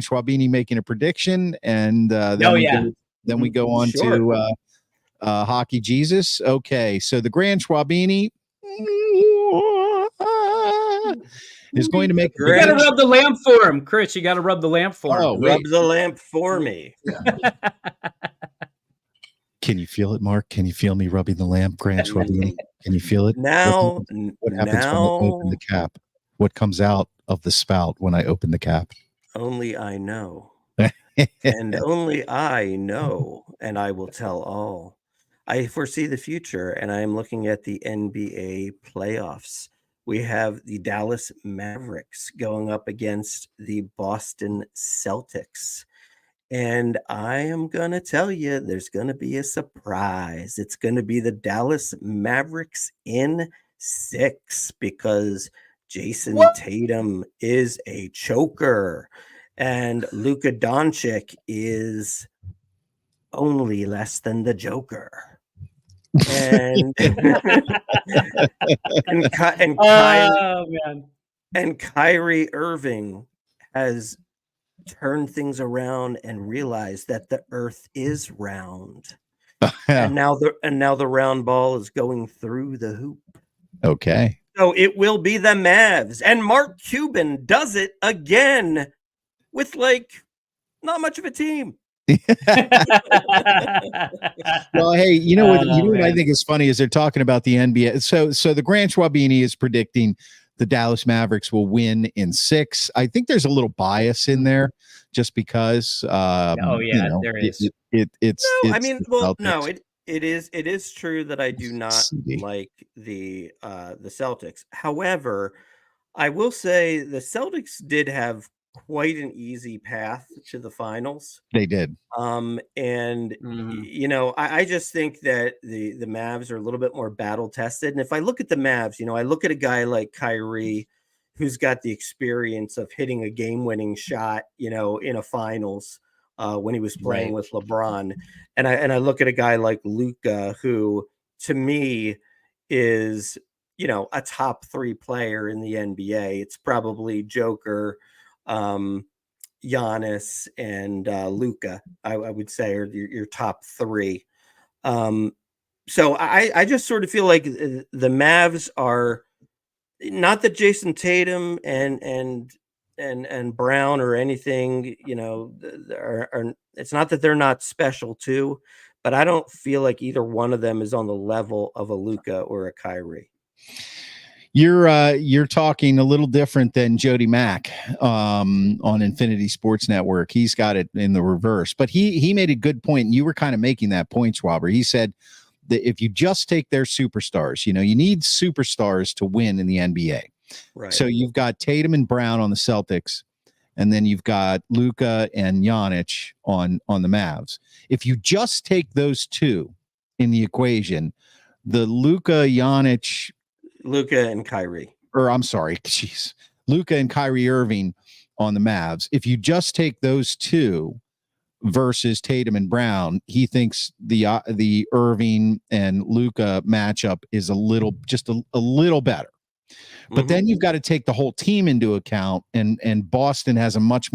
Schwabini making a prediction, and then we go on to Hockey Jesus. Okay. So the Grand Schwabini is going to make. You got to rub the lamp for him, Chris. You got to rub the lamp for him. Rub the lamp for me. Can you feel it, Mark? Can you feel me rubbing the lamp, Grand Schwabini? Can you feel it? Now, what happens when I open the cap? What comes out of the spout when I open the cap? Only I know. And only I know, and I will tell all. I foresee the future, and I am looking at the NBA playoffs. We have the Dallas Mavericks going up against the Boston Celtics. And I am going to tell you, there's going to be a surprise. It's going to be the Dallas Mavericks in 6 because Jason Tatum is a choker and Luka Doncic is only less than the Joker. And and Kyrie Irving has turned things around and realized that the earth is round. and now the round ball is going through the hoop. Okay. So it will be the Mavs, and Mark Cuban does it again with not much of a team. Well, hey, you know what I think is funny is they're talking about the NBA. So the Grand Schwabini is predicting the Dallas Mavericks will win in 6. I think there's a little bias in there just because there is. It is true that I do not like the Celtics. However, I will say the Celtics did have quite an easy path to the finals. They did. I just think that the Mavs are a little bit more battle tested. And if I look at the Mavs, I look at a guy like Kyrie, who's got the experience of hitting a game-winning shot, in a finals when he was playing with LeBron. And I look at a guy like Luka, who to me is, a top 3 player in the NBA. It's probably Joker, Giannis, and Luka, I would say, are your top 3. So I just sort of feel like the Mavs are, not that Jason Tatum and Brown or anything, it's not that they're not special too, but I don't feel like either one of them is on the level of a Luka or a Kyrie. You're talking a little different than Jody Mack on Infinity Sports Network. He's got it in the reverse, but he made a good point. And you were kind of making that point, Schwaber. He said that if you just take their superstars, you need superstars to win in the NBA. Right. So you've got Tatum and Brown on the Celtics, and then you've got Luka and Giannis on the Mavs. If you just take those two in the equation, the Luka and Kyrie, Luka and Kyrie Irving on the Mavs. If you just take those two versus Tatum and Brown, he thinks the Irving and Luka matchup is a little better. But then you've got to take the whole team into account, and Boston has a much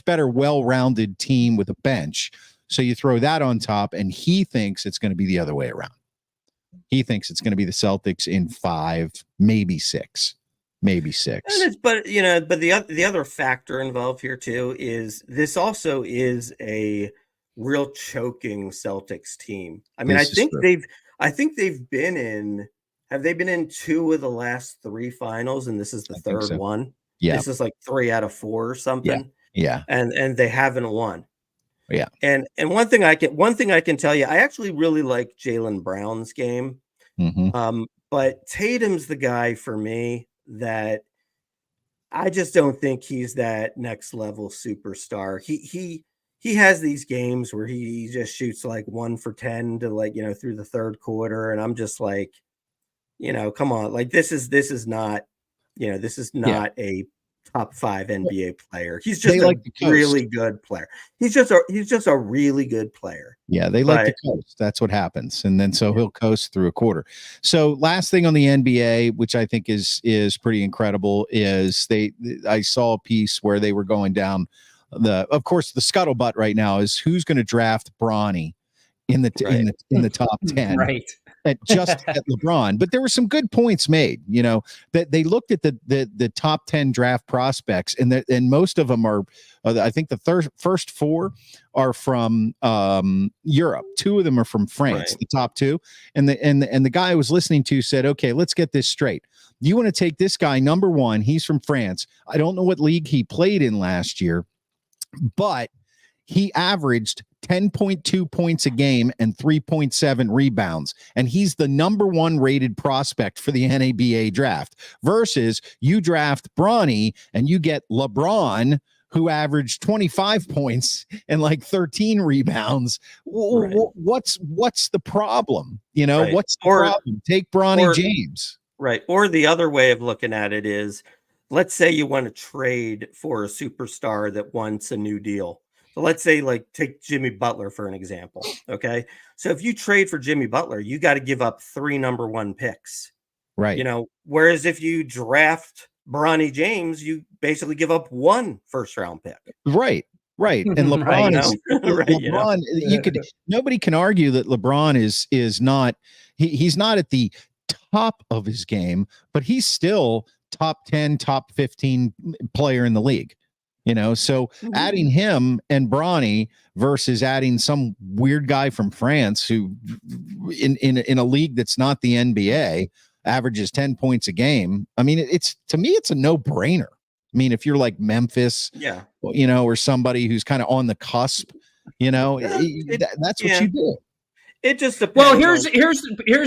better well-rounded team with a bench. So you throw that on top, and he thinks it's going to be the other way around. He thinks it's going to be the Celtics in 5, maybe 6. But the other factor involved here too is this also is a real choking Celtics team. I mean, I think they've been in. Have they been in 2 of the last 3 finals, and this is the third one? Yeah, this is like 3 out of 4 or something. Yeah. And they haven't won. Yeah. And one thing I can tell you, I actually really like Jaylen Brown's game. But Tatum's the guy for me that I just don't think he's that next level superstar. He has these games where he just shoots like 1 for 10 to through the third quarter, and I'm just like, come on, like this is not This is not a top 5 NBA player. He's just really good player. He's just a really good player. Yeah, they like to coast. That's what happens. And then he'll coast through a quarter. So last thing on the NBA, which I think is pretty incredible, is I saw a piece where they were going down of course the scuttlebutt right now is who's going to draft Bronny in the top 10. Right. At LeBron. But there were some good points made, that they looked at the top 10 draft prospects, and most of them are, I think the first 4 are from Europe. 2 of them are from France, the top 2. And the guy I was listening to said, okay, let's get this straight. You want to take this guy, number 1, he's from France. I don't know what league he played in last year, but he averaged 10.2 points a game and 3.7 rebounds. And he's the number 1 rated prospect for the NABA draft versus you draft Bronny and you get LeBron, who averaged 25 points and like 13 rebounds. Right. What's the problem? What's the problem? Take Bronny James. Right. Or the other way of looking at it is, let's say you want to trade for a superstar that wants a new deal. So let's say, take Jimmy Butler for an example. Okay. So if you trade for Jimmy Butler, you got to give up 3 number 1 picks. Right. Whereas if you draft Bronny James, you basically give up 1 first-round pick. Right. And LeBron nobody can argue that LeBron is not, he's not at the top of his game, but he's still top 10, top 15 player in the league. So adding him and Bronny versus adding some weird guy from France who in a league that's not the NBA averages 10 points a game. I mean, to me, it's a no-brainer. I mean, if you're like Memphis, or somebody who's kind of on the cusp, that's what you do. It just depends. Well, here's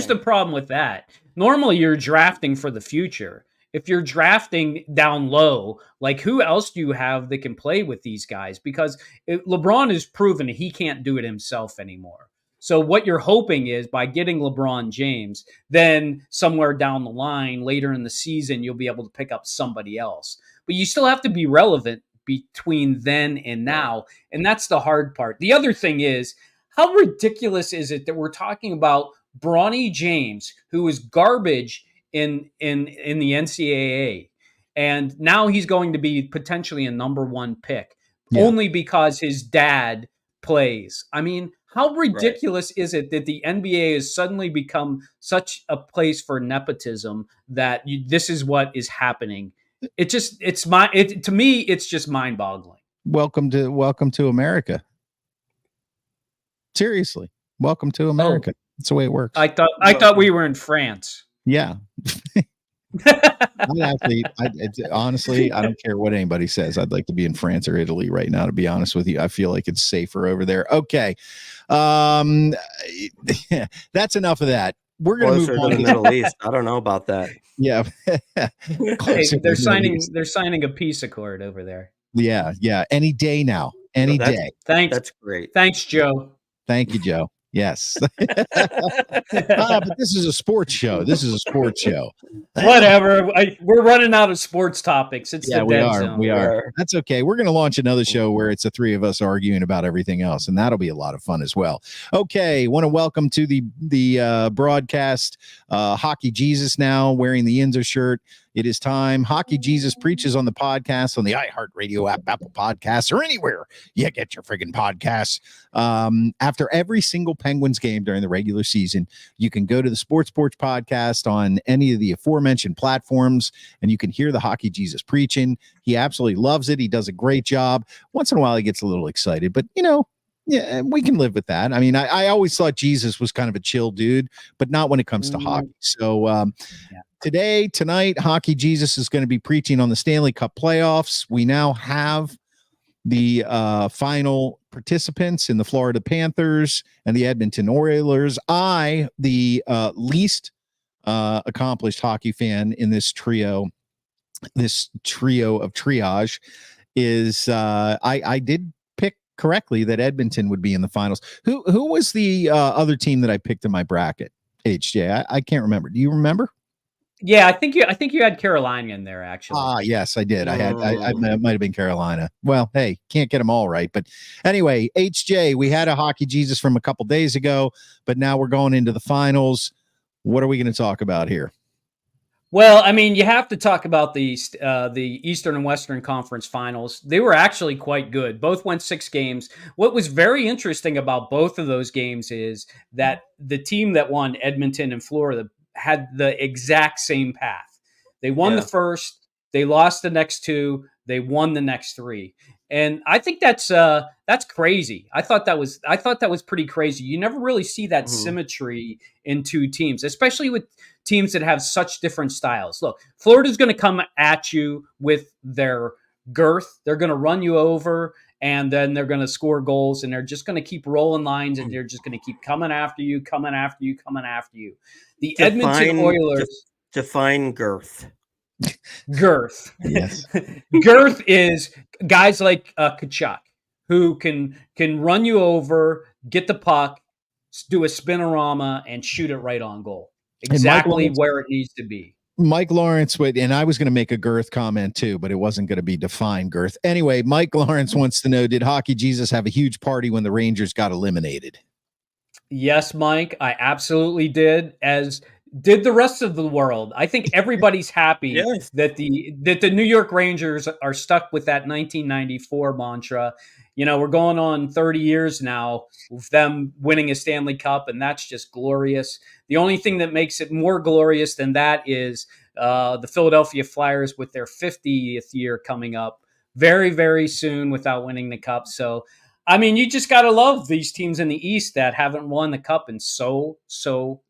the problem with that. Normally, you're drafting for the future. If you're drafting down low, who else do you have that can play with these guys? Because LeBron has proven he can't do it himself anymore. So what you're hoping is by getting LeBron James, then somewhere down the line, later in the season, you'll be able to pick up somebody else. But you still have to be relevant between then and now. And that's the hard part. The other thing is, how ridiculous is it that we're talking about Bronny James, who is garbage in the NCAA, and now he's going to be potentially a number 1 pick only because his dad plays. I mean, how ridiculous is it that the NBA has suddenly become such a place for nepotism that this is what is happening? To me, it's just mind-boggling. Welcome to America. Seriously, welcome to America. That's the way it works. I thought we were in France. Yeah. Honestly, I don't care what anybody says. I'd like to be in France or Italy right now, to be honest with you. I feel like it's safer over there. Okay. That's enough of that. We're going to move on to the Middle East. I don't know about that. Yeah. Hey, they're signing a peace accord over there. Yeah. Any day now. Any day. Thanks. That's great. Thanks, Joe. Thank you, Joe. Yes. But this is a sports show. Whatever. We're running out of sports topics. It's the dead zone. We are. That's okay. We're going to launch another show where it's the 3 of us arguing about everything else, and that'll be a lot of fun as well. Okay. Want to welcome to the broadcast Hockey Jesus now wearing the Yinzer shirt. It is time. Hockey Jesus preaches on the podcast, on the iHeartRadio app, Apple Podcasts, or anywhere you get your friggin' podcasts. After every single Penguins game during the regular season, you can go to the Sports Porch podcast on any of the aforementioned platforms, and you can hear the Hockey Jesus preaching. He absolutely loves it. He does a great job. Once in a while, he gets a little excited, but yeah, we can live with that. I mean, I always thought Jesus was kind of a chill dude, but not when it comes to hockey. So tonight, Hockey Jesus is going to be preaching on the Stanley Cup playoffs. We now have the final participants in the Florida Panthers and the Edmonton Oilers. The least accomplished hockey fan in this trio of triage is I did pick correctly that Edmonton would be in the finals. Who was the other team that I picked in my bracket? HJ, I can't remember. Do you remember? Yeah, I think you had Carolina in there actually. Yes, I did. I might have been Carolina. Well, hey, can't get them all right. But anyway, HJ, we had a Hockey Jesus from a couple days ago, but now we're going into the finals. What are we going to talk about here? Well, I mean, you have to talk about the Eastern and Western Conference Finals. They were actually quite good. Both went 6 games. What was very interesting about both of those games is that the team that won, Edmonton and Florida, had the exact same path. They won the first, they lost the next 2, they won the next 3. And I think that's crazy. I thought that was pretty crazy. You never really see that symmetry in 2 teams, especially with teams that have such different styles. Look, Florida's going to come at you with their girth. They're going to run you over, and then they're going to score goals, and they're just going to keep rolling lines, and they're just going to keep coming after you. The Edmonton Oilers. Define girth. Girth. Yes. Girth is guys like Tkachuk who can run you over, get the puck, do a spinorama, and shoot it right on goal. Exactly where it needs to be. Mike Lawrence, and I was going to make a girth comment too, but it wasn't going to be defined girth. Anyway, Mike Lawrence wants to know, did Hockey Jesus have a huge party when the Rangers got eliminated? Yes, Mike, I absolutely did, as did the rest of the world. I think everybody's happy that the New York Rangers are stuck with that 1994 mantra. You know, we're going on 30 years now with them winning a Stanley Cup, and that's just glorious. The only thing that makes it more glorious than that is the Philadelphia Flyers with their 50th year coming up very, very soon without winning the Cup. So, I mean, you just got to love these teams in the East that haven't won the Cup in so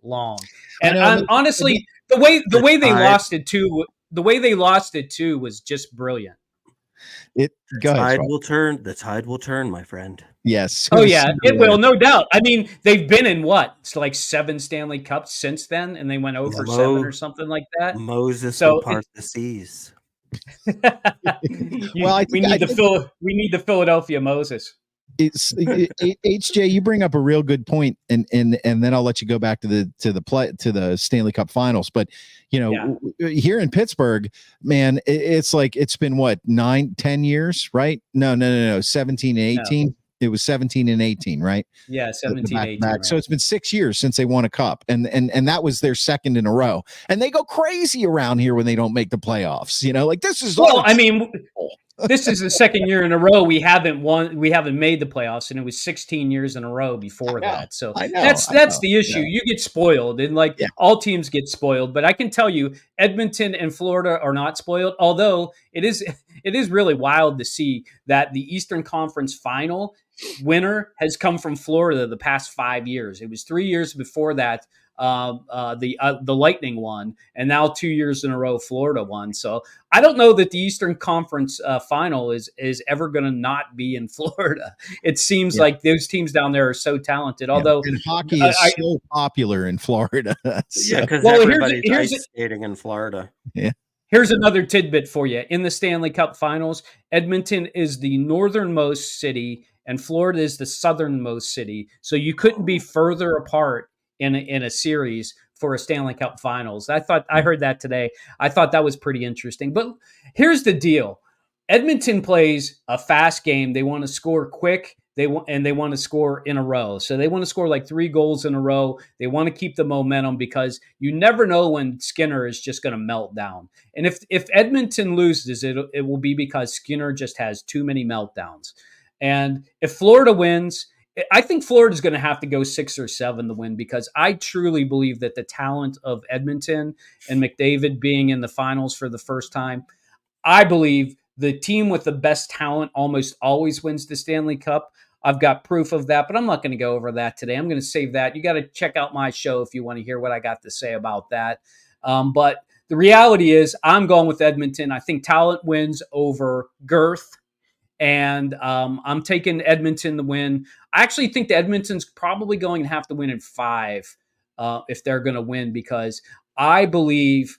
long. And honestly, the way they lost it too was just brilliant. The tide will turn, my friend. Yes. Oh yeah, it will, no doubt. I mean, they've been in what? It's like 7 Stanley Cups since then, and they went over 7 or something like that. Moses will part the seas. We need the Philadelphia Moses. It's HJ, you bring up a real good point, and then I'll let you go back to the Stanley Cup Finals. But here in Pittsburgh, man, it's like it's been what, 9-10 years, right? No, 17 and 18. No. It was 17 and 18, right? Yeah, 17, 18. Right. So it's been 6 years since they won a cup, and that was their second in a row. And they go crazy around here when they don't make the playoffs. Like this is this is the second year in a row we haven't made the playoffs, and it was 16 years in a row before that. So that's the issue. Yeah. You get spoiled, and all teams get spoiled. But I can tell you, Edmonton and Florida are not spoiled. Although it is really wild to see that the Eastern Conference Final winner has come from Florida the past 5 years. It was 3 years before that. The Lightning won, and now 2 years in a row Florida won. So I don't know that the Eastern Conference final is ever going to not be in Florida. It seems like those teams down there are so talented. Although and hockey is so popular in Florida. So. Yeah, because everybody's ice skating in Florida. Yeah. Here's another tidbit for you. In the Stanley Cup Finals, Edmonton is the northernmost city, and Florida is the southernmost city. So you couldn't be further apart in a series for a Stanley Cup Finals. I heard that today. I thought that was pretty interesting. But here's the deal. Edmonton plays a fast game. They want to score quick. They want to score in a row. So they want to score like 3 goals in a row. They want to keep the momentum because you never know when Skinner is just going to melt down. And if Edmonton loses, it will be because Skinner just has too many meltdowns. And if Florida wins, I think Florida's going to have to go 6 or 7 to win, because I truly believe that the talent of Edmonton and McDavid being in the finals for the first time, I believe the team with the best talent almost always wins the Stanley Cup. I've got proof of that, but I'm not going to go over that today. I'm going to save that. You got to check out my show if you want to hear what I got to say about that. But the reality is I'm going with Edmonton. I think talent wins over girth. And I'm taking Edmonton to win. I actually think that Edmonton's probably going to have to win in 5 if they're going to win, because I believe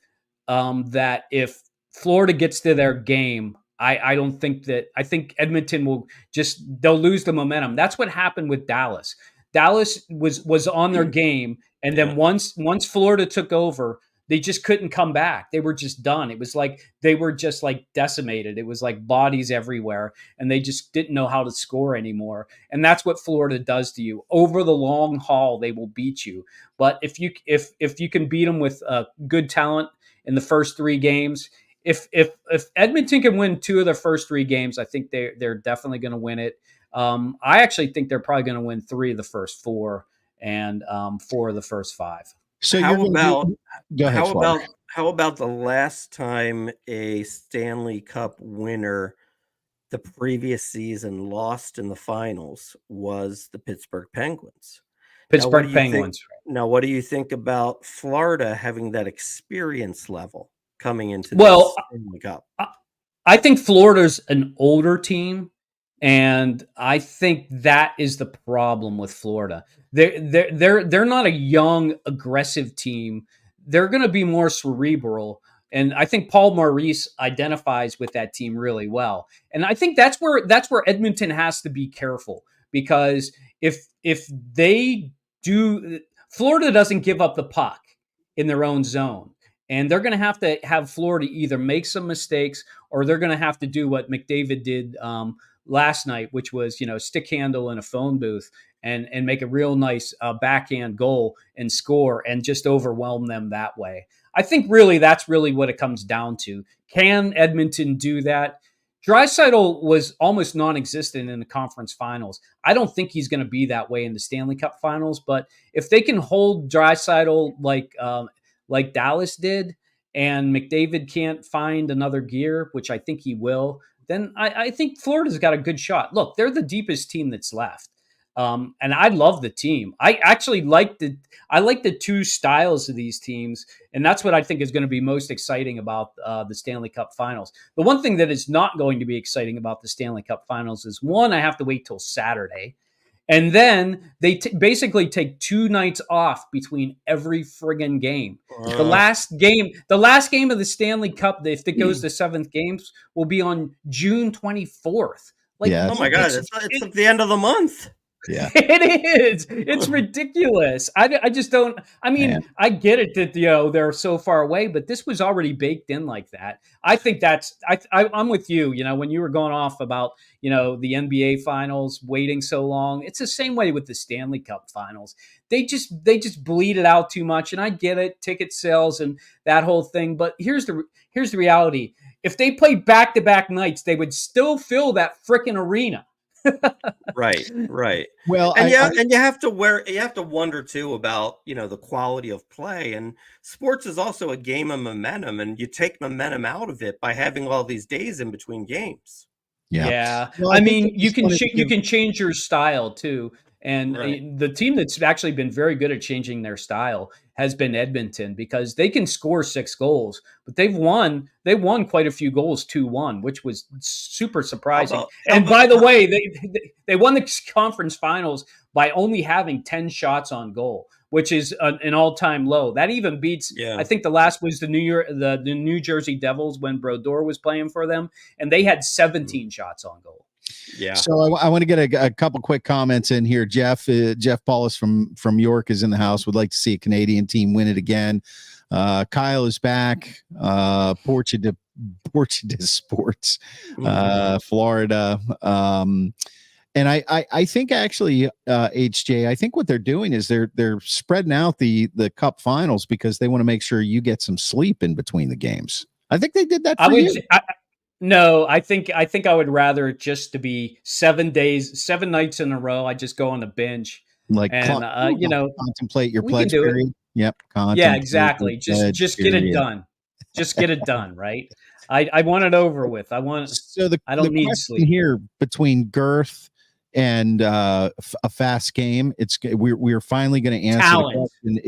that if Florida gets to their game, I think Edmonton they'll lose the momentum. That's what happened with Dallas. Dallas was on their game, and then once Florida took over, they just couldn't come back. They were just done. It was like they were just like decimated. It was like bodies everywhere, and they just didn't know how to score anymore. And that's what Florida does to you. Over the long haul, they will beat you. But if you can beat them with good talent in the first 3 games, if Edmonton can win 2 of their first 3 games, I think they're definitely going to win it. I actually think they're probably going to win 3 of the first 4 and 4 of the first 5. So how about go ahead, how about the last time a Stanley Cup winner the previous season lost in the finals was the Pittsburgh Penguins. Pittsburgh Penguins. Now, what do you think about Florida having that experience level coming into this Stanley Cup? I think Florida's an older team, and I think that is the problem with Florida. They're not a young, aggressive team. They're going to be more cerebral, and I think Paul Maurice identifies with that team really well. And I think that's where Edmonton has to be careful, because if they do, Florida doesn't give up the puck in their own zone. And they're going to have Florida either make some mistakes, or they're going to have to do what McDavid did last night, which was, stick handle in a phone booth and make a real nice backhand goal and score and just overwhelm them that way. I think really that's really what it comes down to. Can Edmonton do that? Draisaitl was almost non-existent in the conference finals. I don't think he's going to be that way in the Stanley Cup finals, but if they can hold Draisaitl like Dallas did, and McDavid can't find another gear, which I think he will, then I think Florida's got a good shot. Look, they're the deepest team that's left. And I love the team. I actually like the 2 styles of these teams, and that's what I think is going to be most exciting about the Stanley Cup Finals. The one thing that is not going to be exciting about the Stanley Cup Finals is, one, I have to wait till Saturday. And then they basically take 2 nights off between every friggin' game. The last game of the Stanley Cup, if it goes to 7th games, will be on June 24th. Oh my God, it's like the end of the month. Yeah, it is. It's ridiculous. I just don't. I mean, man. I get it that they're so far away, but this was already baked in like that. I think that's. I'm with you. When you were going off about the NBA Finals waiting so long, it's the same way with the Stanley Cup Finals. They just bleed it out too much, and I get it, ticket sales and that whole thing. But here's the reality: if they played back-to-back nights, they would still fill that frickin' arena. Right. Well, and you have to wonder too about the quality of play, and sports is also a game of momentum, and you take momentum out of it by having all these days in between games. Yeah. Well, I mean, you can change your style too. And the team that's actually been very good at changing their style has been Edmonton, because they can score 6 goals, but they won quite a few goals 2-1, which was super surprising. By the way, they won the conference finals by only having 10 shots on goal, which is an all-time low. That even beats, I think the last was the New Jersey Devils when Brodeur was playing for them, and they had 17 shots on goal. Yeah. So I want to get a couple quick comments in here. Jeff Paulus from York is in the house. Would like to see a Canadian team win it again. Kyle is back. Porch Sports, Florida. And I think actually, HJ, I think what they're doing is they're spreading out the Cup Finals because they want to make sure you get some sleep in between the games. I think they did that for you. No, I think I would rather it just to be 7 nights in a row. I just go on a binge, contemplate your pledge period. Yep. Yeah, exactly. Just get it done. Just get it done. Right. I want it over with. I don't need sleep here between girth and a fast game. We're finally going to answer the question.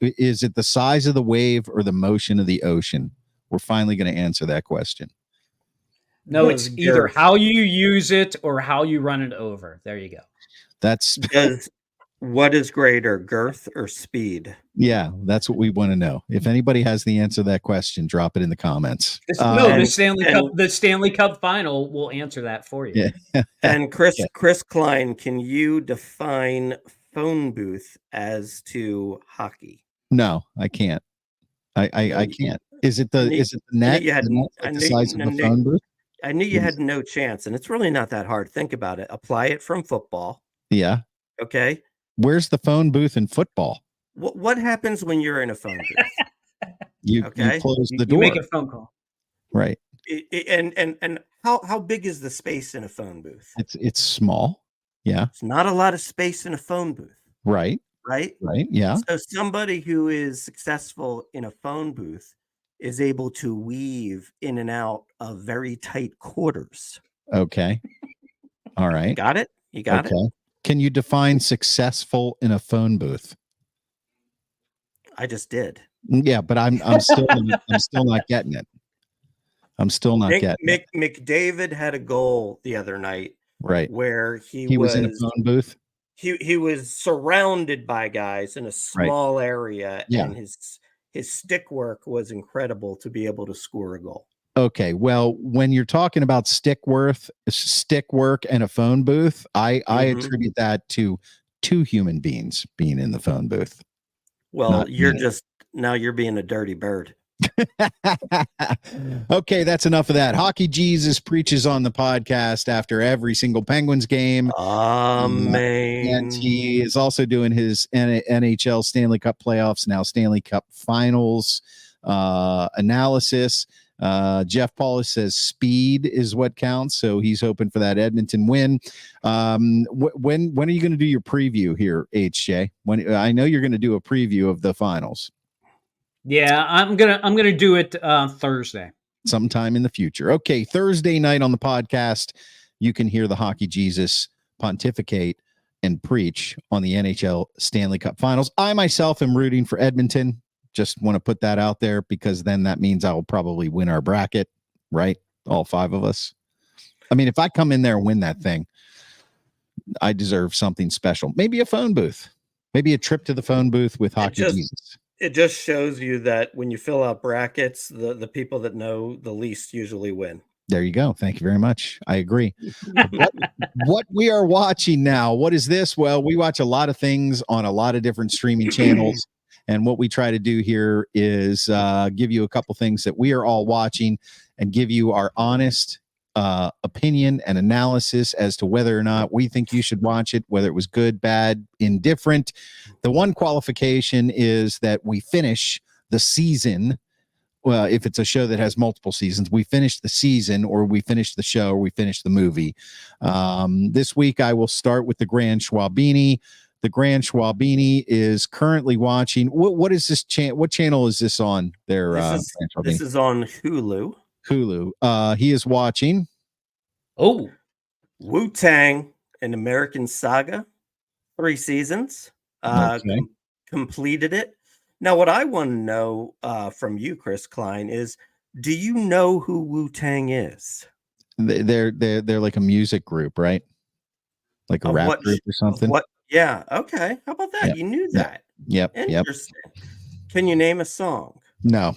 Is it the size of the wave or the motion of the ocean? We're finally going to answer that question. No, it's either how you use it or how you run it over. There you go. That's what is greater, girth or speed? Yeah, that's what we want to know. If anybody has the answer to that question, drop it in the comments. The Stanley Cup final will answer that for you. Yeah. And Chris Klein, can you define phone booth as to hockey? No, I can't. I can't. Is it the net? The size of the phone booth? I knew you had no chance, and it's really not that hard. Think about it. Apply it from football. Yeah. Okay. Where's the phone booth in football? What happens when you're in a phone booth? You close the door. You make a phone call. Right. And how big is the space in a phone booth? It's small. Yeah. It's not a lot of space in a phone booth. Right. Right. Yeah. So somebody who is successful in a phone booth is able to weave in and out of very tight quarters. Okay. All right. Got it? You got it? Can you define successful in a phone booth? I just did. Yeah, but I'm still not getting it. I'm still not getting it. McDavid had a goal the other night, right, where he was in a phone booth. He was surrounded by guys in a small area, and his stick work was incredible to be able to score a goal. Okay, well, when you're talking about stick work and a phone booth, I attribute that to two human beings being in the phone booth. Well, now you're being a dirty bird. Okay, that's enough of that. Hockey Jesus preaches on the podcast after every single Penguins game. Amen. And he is also doing his NHL Stanley Cup Playoffs, now Stanley Cup Finals analysis. Jeff Paulus says speed is what counts, so he's hoping for that Edmonton win. When are you going to do your preview here, HJ? When I know you're going to do a preview of the finals. Yeah, I'm gonna do it Thursday, sometime in the future. Okay, Thursday night on the podcast, you can hear the Hockey Jesus pontificate and preach on the NHL Stanley Cup Finals. I myself am rooting for Edmonton. Just want to put that out there because then that means I will probably win our bracket, right? All five of us. I mean, if I come in there and win that thing, I deserve something special. Maybe a phone booth. Maybe a trip to the phone booth with Hockey Jesus. It just shows you that when you fill out brackets, the people that know the least usually win. There you go. Thank you very much. I agree. What we are watching now, what is this? Well, we watch a lot of things on a lot of different streaming channels. And what we try to do here is give you a couple things that we are all watching and give you our honest opinion and analysis as to whether or not we think you should watch it, whether it was good, bad, indifferent. The one qualification is that we finish the season. Well, if it's a show that has multiple seasons, we finish the season, or we finish the show, or we finish the movie. This week, I will start with the Grand Schwabini. The Grand Schwabini is currently watching. What is this channel? What channel is this on? This is on Hulu. He is watching Wu-Tang, an American Saga, 3 seasons. Completed it. Now, what I want to know from you, Chris Klein, is do you know who Wu-Tang is? They're like a music group, right? Like a rap group or something. Yeah. Okay. How about that? Yep. You knew that. Yep. Interesting. Can you name a song? No.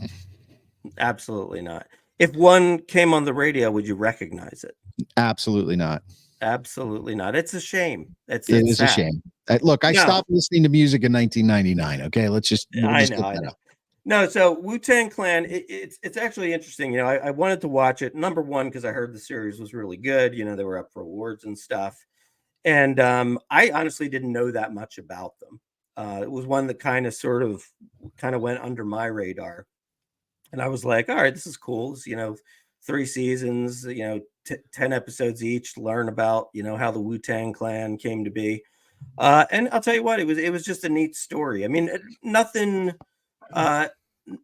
Absolutely not. If one came on the radio, would you recognize it? Absolutely not. Absolutely not. It's a shame. It is sad. A shame. Look, I stopped listening to music in 1999. Okay, let's just. I know. No, so Wu-Tang Clan. It's actually interesting. You know, I wanted to watch it. Number one, because I heard the series was really good. You know, they were up for awards and stuff. And I honestly didn't know that much about them. It was one that kind of went under my radar. And I was like, all right, this is cool. It's, 3 seasons, 10 episodes each, learn about, how the Wu-Tang Clan came to be. And I'll tell you what, it was just a neat story. I mean, nothing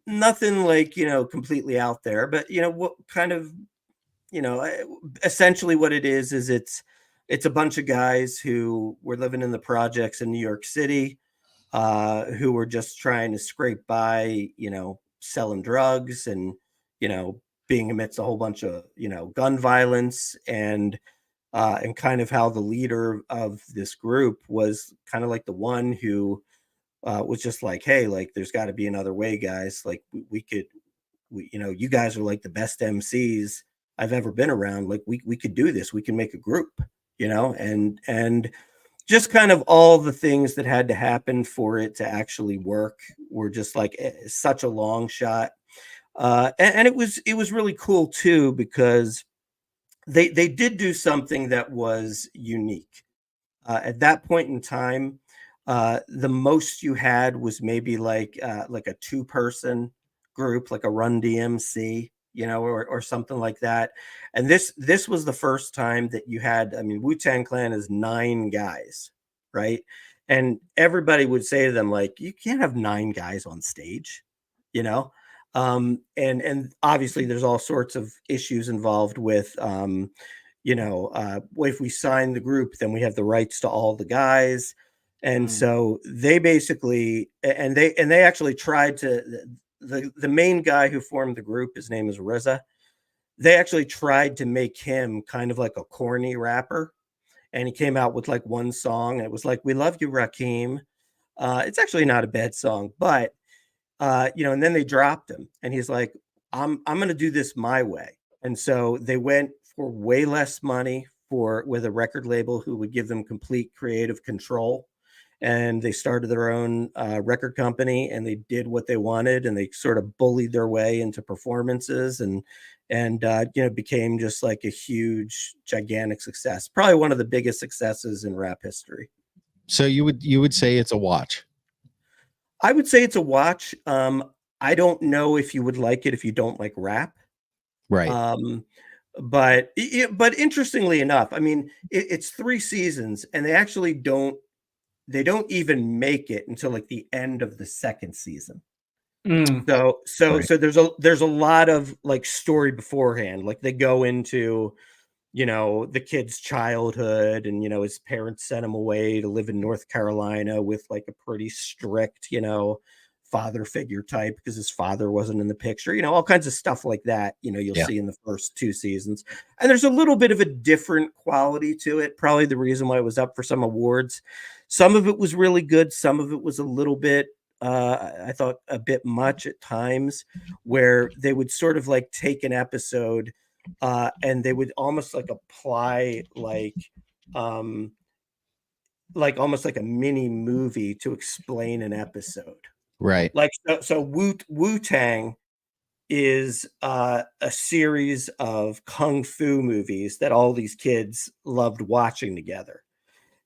like, completely out there, but, what kind of, essentially what it is it's a bunch of guys who were living in the projects in New York City, who were just trying to scrape by, selling drugs and, being amidst a whole bunch of, gun violence and kind of how the leader of this group was kind of like the one who was just like, hey, like, there's got to be another way, guys. Like we you guys are like the best MCs I've ever been around. Like we could do this. We can make a group, and just kind of all the things that had to happen for it to actually work were just like such a long shot. And it was really cool too, because they did do something that was unique. At that point in time, the most you had was maybe like a 2-person group, like a Run DMC, or something like that. And this was the first time that you had. I mean, Wu-Tang Clan is 9 guys, right? And everybody would say to them, like, you can't have 9 guys on stage, you know. And obviously there's all sorts of issues involved with if we sign the group, then we have the rights to all the guys. And so they basically, and they actually tried to, the main guy who formed the group, his name is RZA. They actually tried to make him kind of like a corny rapper. And he came out with like one song. And it was like, "We love you, Rakim." It's actually not a bad song, but and then they dropped him, and he's like, I'm going to do this my way. And so they went for way less money with a record label who would give them complete creative control. And they started their own record company, and they did what they wanted, and they sort of bullied their way into performances, and became just like a huge, gigantic success. Probably one of the biggest successes in rap history. So you would say it's a watch? I would say it's a watch. I don't know if you would like it if you don't like rap. Right. But interestingly enough, I mean, it's 3 seasons, and they actually don't even make it until like the end of the 2nd season. So there's a lot of like story beforehand. Like they go into, the kid's childhood, and, his parents sent him away to live in North Carolina with like a pretty strict, father figure type, because his father wasn't in the picture, all kinds of stuff like that, you'll see in the first 2 seasons. And there's a little bit of a different quality to it. Probably the reason why it was up for some awards. Some of it was really good. Some of it was a little bit, I thought a bit much at times, where they would sort of like take an episode and they would almost like apply almost like a mini movie to explain an episode. Right. Like, so Wu-Tang is a series of kung fu movies that all these kids loved watching together.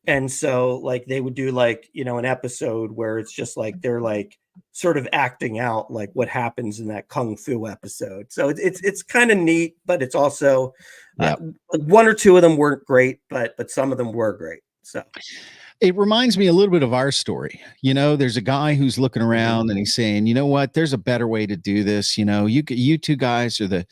And so like they would do like, an episode where it's just like they're like sort of acting out like what happens in that kung fu episode. So it's kind of neat, but it's also one or two of them weren't great, but some of them were great. So it reminds me a little bit of our story. There's a guy who's looking around and he's saying, you know what, there's a better way to do this. You two guys are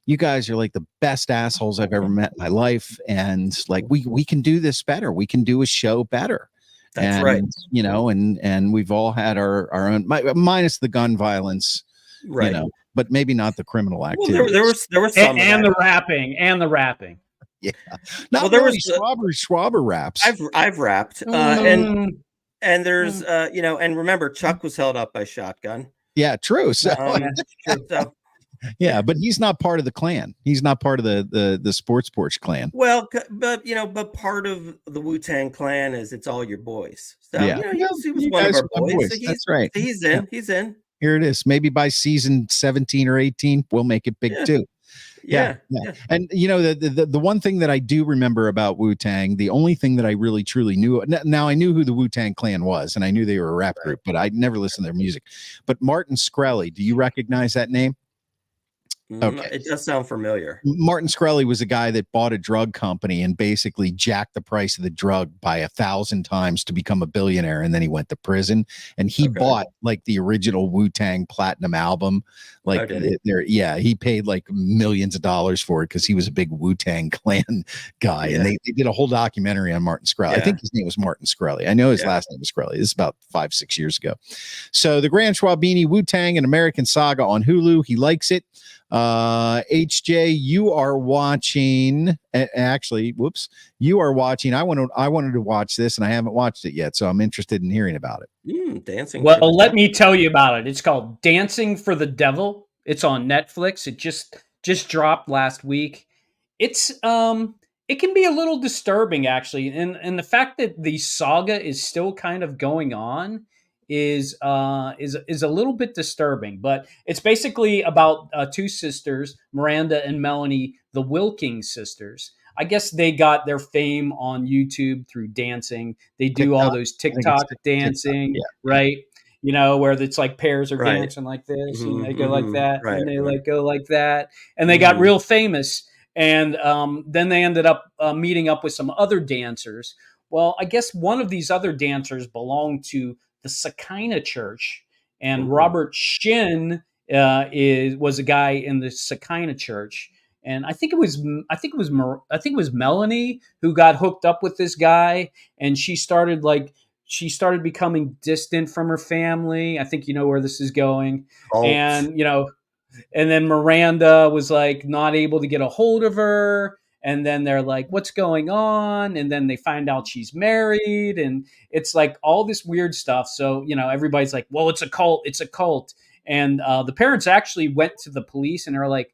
you guys are like the best assholes I've ever met in my life. And like, we can do this better. We can do a show better. That's right. And we've all had our own, minus the gun violence, right. But maybe not the criminal activity. Well, there was some and the rapping. Yeah. Not well, there really was Schwaber raps. I've rapped. And there's and remember, Chuck was held up by shotgun. Yeah, true. So yeah, but he's not part of the clan. He's not part of the Sports Porch clan. Well, but part of the Wu-Tang Clan is it's all your boys. So he was one of our boys. So that's right. He's in. He's in. Here it is. Maybe by season 17 or 18, we'll make it big too. Yeah. And the one thing that I do remember about Wu-Tang, the only thing that I really truly knew, now I knew who the Wu-Tang Clan was, and I knew they were a rap group, but I'd never listened to their music. But Martin Shkreli, do you recognize that name? Okay. It does sound familiar. Martin Shkreli was a guy that bought a drug company and basically jacked the price of the drug by 1,000 times to become a billionaire. And then he went to prison, and he bought like the original Wu-Tang platinum album. Like he paid like millions of dollars for it because he was a big Wu-Tang Clan guy. And they did a whole documentary on Martin Shkreli. I think his name was Martin Shkreli. I know his last name was Shkreli. This is about 5-6 years ago. So the Grand Schwabini, Wu-Tang, an American Saga on Hulu. He likes it. HJ, you are watching. You are watching. I wanted to watch this, and I haven't watched it yet, so I'm interested in hearing about it. Dancing. Well, let me tell you about it. It's called Dancing for the Devil. It's on Netflix. It just dropped last week. It's It can be a little disturbing, actually, and the fact that the saga is still kind of going on is a little bit disturbing. But it's basically about two sisters, Miranda and Melanie, the Wilkins sisters. I guess they got their fame on YouTube through dancing. They do all TikTok. those I think it's TikTok dancing, TikTok. Yeah. right? You know, where it's like pairs are Right. dancing like this, and they Mhm, go like mhm. that, Right, and they right. like go like that, and they got Mhm. real famous. And then they ended up meeting up with some other dancers. Well, I guess one of these other dancers belonged to the Shekinah Church, and Ooh. Robert Shin was a guy in the Shekinah Church. And I think it was Melanie who got hooked up with this guy, and she started becoming distant from her family. I think you know where this is going. Cult. And and then Miranda was like not able to get a hold of her. And then they're like, what's going on? And then they find out she's married. And it's like all this weird stuff. So, everybody's like, well, it's a cult. It's a cult. And the parents actually went to the police and are like,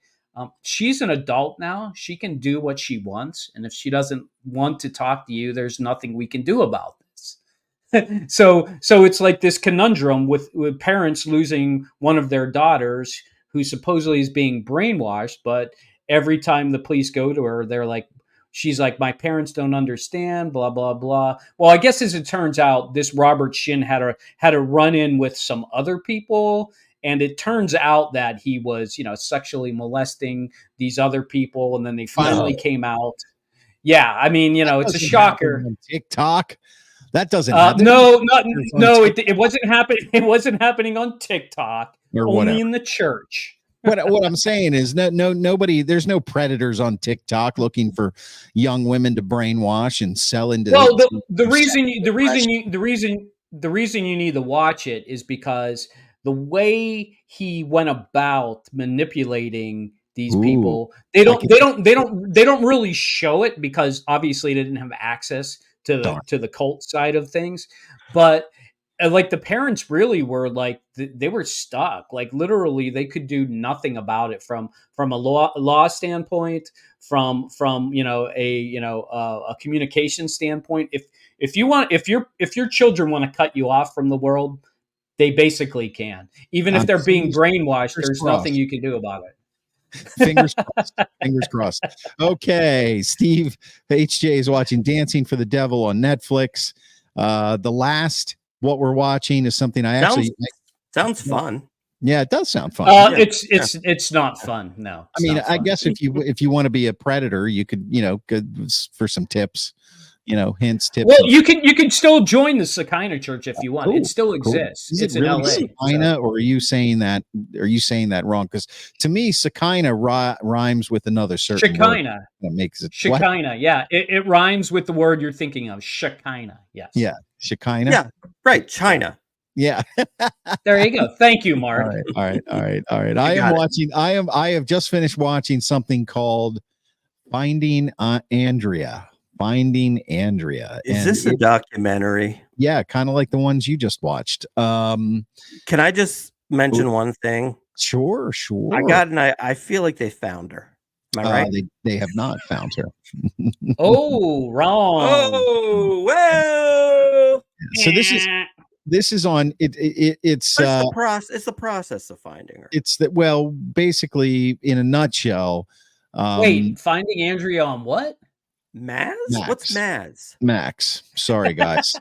she's an adult now. She can do what she wants. And if she doesn't want to talk to you, there's nothing we can do about this. So it's like this conundrum with parents losing one of their daughters who supposedly is being brainwashed, but every time the police go to her, she's like, my parents don't understand, blah blah blah. Well, I guess as it turns out, this Robert Shin had a run in with some other people, and it turns out that he was sexually molesting these other people, and then they finally came out. Yeah, I mean, it's a shocker. On TikTok. That doesn't happen. No, it wasn't happening. It wasn't happening on TikTok. Or only whatever. in the church. What I'm saying is nobody. There's no predators on TikTok looking for young women to brainwash and sell into. Well, the reason you need to watch it is because the way he went about manipulating these people, they don't really show it because obviously they didn't have access to the cult side of things, but like the parents really were like they were stuck. Like literally, they could do nothing about it from a law standpoint, from a communication standpoint. If your children want to cut you off from the world, they basically can. Even if they're being brainwashed, there's nothing you can do about it. Fingers crossed. Fingers crossed. Okay, Steve HJ is watching Dancing for the Devil on Netflix. The last. What we're watching is something I sounds fun. Yeah, it does sound fun. It's not fun. No, I mean, I guess if you want to be a predator, you could go for some tips, hints, tips. Well, you can still join the Shekinah Church if you want. It still exists. Is it's it in really LA. Shekinah, or are you saying that wrong? Because to me, Shekinah rhymes with another certain Shekinah. That makes it Shekinah. What? Yeah, it rhymes with the word you're thinking of. Shekinah. Yes. Yeah. Shekinah. Yeah. Right. China. Yeah. There you go. Thank you, Mark. All right. I have just finished watching something called Finding Andrea. Finding Andrea. Is this a documentary? Yeah, kind of like the ones you just watched. Can I just mention one thing? Sure. I feel like they found her. Am I right? They have not found her. Oh, wrong. Oh, well. So this is on it's the process. It's the process of finding her. It's that, well, basically in a nutshell. Wait, Finding Andrea on what? Maz? What's Maz? Max. Sorry, guys.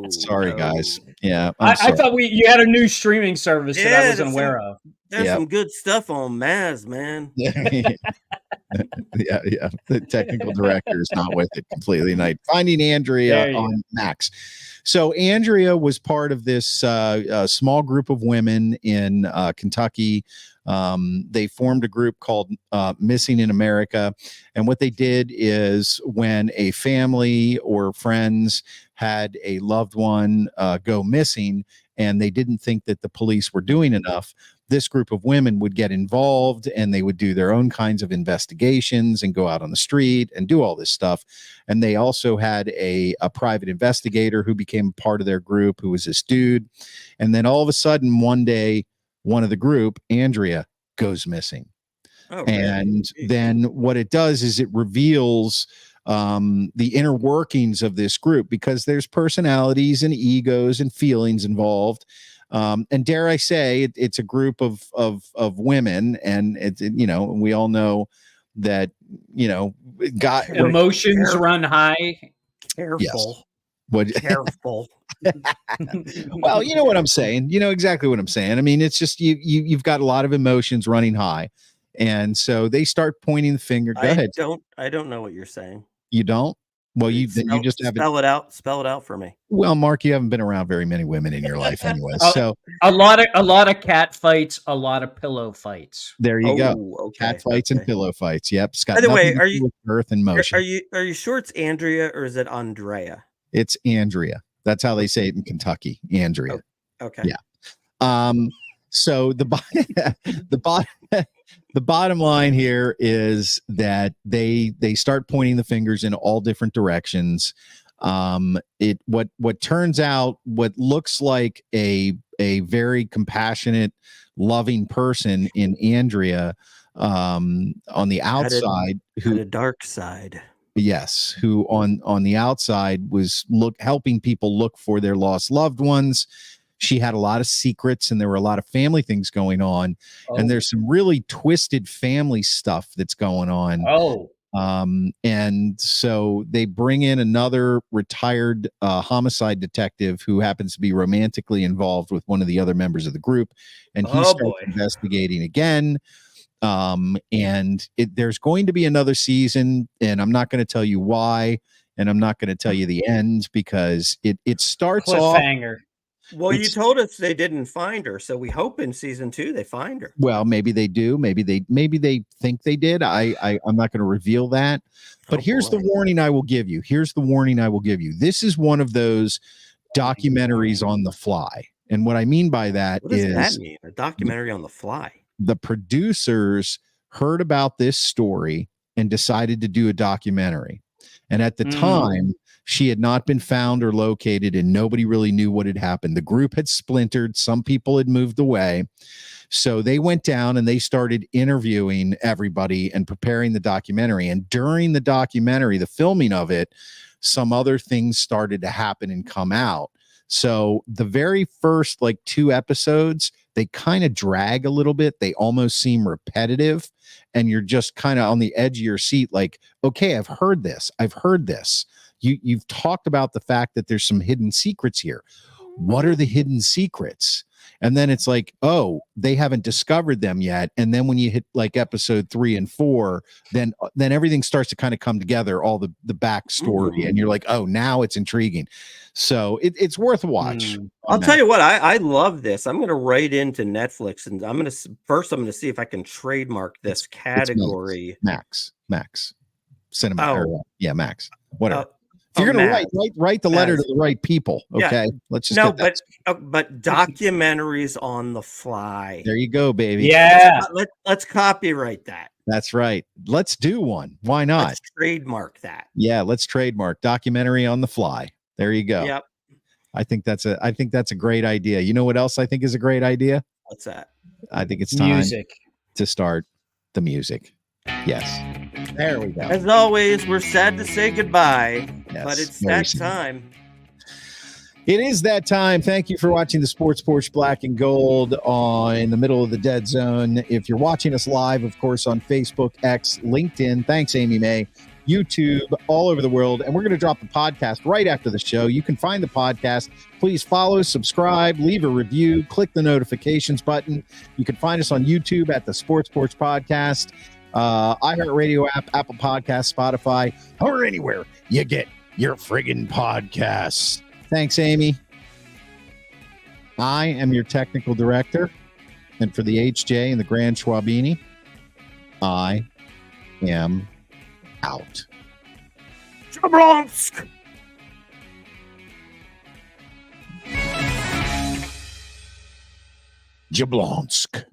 Sorry, guys. Yeah. I thought you had a new streaming service that I wasn't aware of. There's some good stuff on Maz, man. Yeah. The technical director is not with it completely tonight. Finding Andrea on Max. So Andrea was part of this small group of women in Kentucky. They formed a group called Missing in America. And what they did is when a family or friends had a loved one go missing and they didn't think that the police were doing enough, this group of women would get involved and they would do their own kinds of investigations and go out on the street and do all this stuff. And they also had a private investigator who became part of their group, who was this dude. And then all of a sudden, one day, one of the group, Andrea, goes missing. Oh, and then what it does is it reveals the inner workings of this group, because there's personalities and egos and feelings involved. And dare I say, it's a group of women, and we all know that, emotions run high. Careful. Yes. What? Careful. Well, you know what I'm saying. You know exactly what I'm saying. I mean, it's just you've got a lot of emotions running high, and so they start pointing the finger. Go ahead. I don't know what you're saying. You don't? Well, you just haven't. Spell it out. Spell it out for me. Well, Mark, you haven't been around very many women in your life, anyway. So a lot of cat fights, a lot of pillow fights. There you go. Okay, cat fights and pillow fights. Yep. It's got By the way, nothing to do with girth and motion. Are you sure it's Andrea or is it Andrea? It's Andrea. That's how they say it in Kentucky. Andrea. Oh, okay. Yeah. So the bottom line here is that they start pointing the fingers in all different directions. What turns out, what looks like a very compassionate, loving person in Andrea, on the outside, who the dark side. Yes, who on the outside was helping people look for their lost loved ones. She had a lot of secrets, and there were a lot of family things going on. And there's some really twisted family stuff that's going on. And so they bring in another retired homicide detective who happens to be romantically involved with one of the other members of the group, and he starts investigating again. And there's going to be another season, and I'm not going to tell you why, and I'm not going to tell you the end, because it starts cliffhanger. Well, you told us they didn't find her, so we hope in season 2 they find her. Well, maybe they do. Maybe they think they did. I'm not going to reveal that. But here's the warning I will give you. This is one of those documentaries on the fly. And what I mean by that what does that mean? A documentary on the fly? The producers heard about this story and decided to do a documentary. And at the time, she had not been found or located, and nobody really knew what had happened. The group had splintered. Some people had moved away. So they went down and they started interviewing everybody and preparing the documentary. And during the documentary, the filming of it, some other things started to happen and come out. So the very first 2 episodes, they kind of drag a little bit. They almost seem repetitive, and you're just kind of on the edge of your seat. Like, okay, I've heard this. You've talked about the fact that there's some hidden secrets here. What are the hidden secrets? And then it's like, oh, they haven't discovered them yet. And then when you hit episode 3 and 4, then everything starts to kind of come together, all the backstory, and you're like, oh, now it's intriguing. So it's worth a watch. I'll tell you what, I love this. I'm going to write into Netflix, and I'm going to see if I can trademark this category. Max cinema. Max. Whatever. If you're going to write the letter to the right people. Okay. Yeah. Let's just but documentaries on the fly. There you go, baby. Yeah. Let's copyright that. That's right. Let's do one. Why not? Let's trademark that. Yeah. Let's trademark documentary on the fly. There you go. Yep. I think that's a great idea. You know what else I think is a great idea? What's that? I think it's time to start the music. Yes. There we go. As always, we're sad to say goodbye, but it's that time. It is that time. Thank you for watching the Sports Porch Black and Gold in the middle of the dead zone. If you're watching us live, of course, on Facebook, X, LinkedIn, thanks, Amy May, YouTube, all over the world. And we're going to drop the podcast right after the show. You can find the podcast. Please follow, subscribe, leave a review, click the notifications button. You can find us on YouTube at the Sports Porch Podcast, iHeartRadio app, Apple Podcasts, Spotify, or anywhere you get your friggin' podcasts. Thanks, Amy. I am your technical director. And for the HJ and the Grand Schwabini, I am out. Jablonsk! Jablonsk.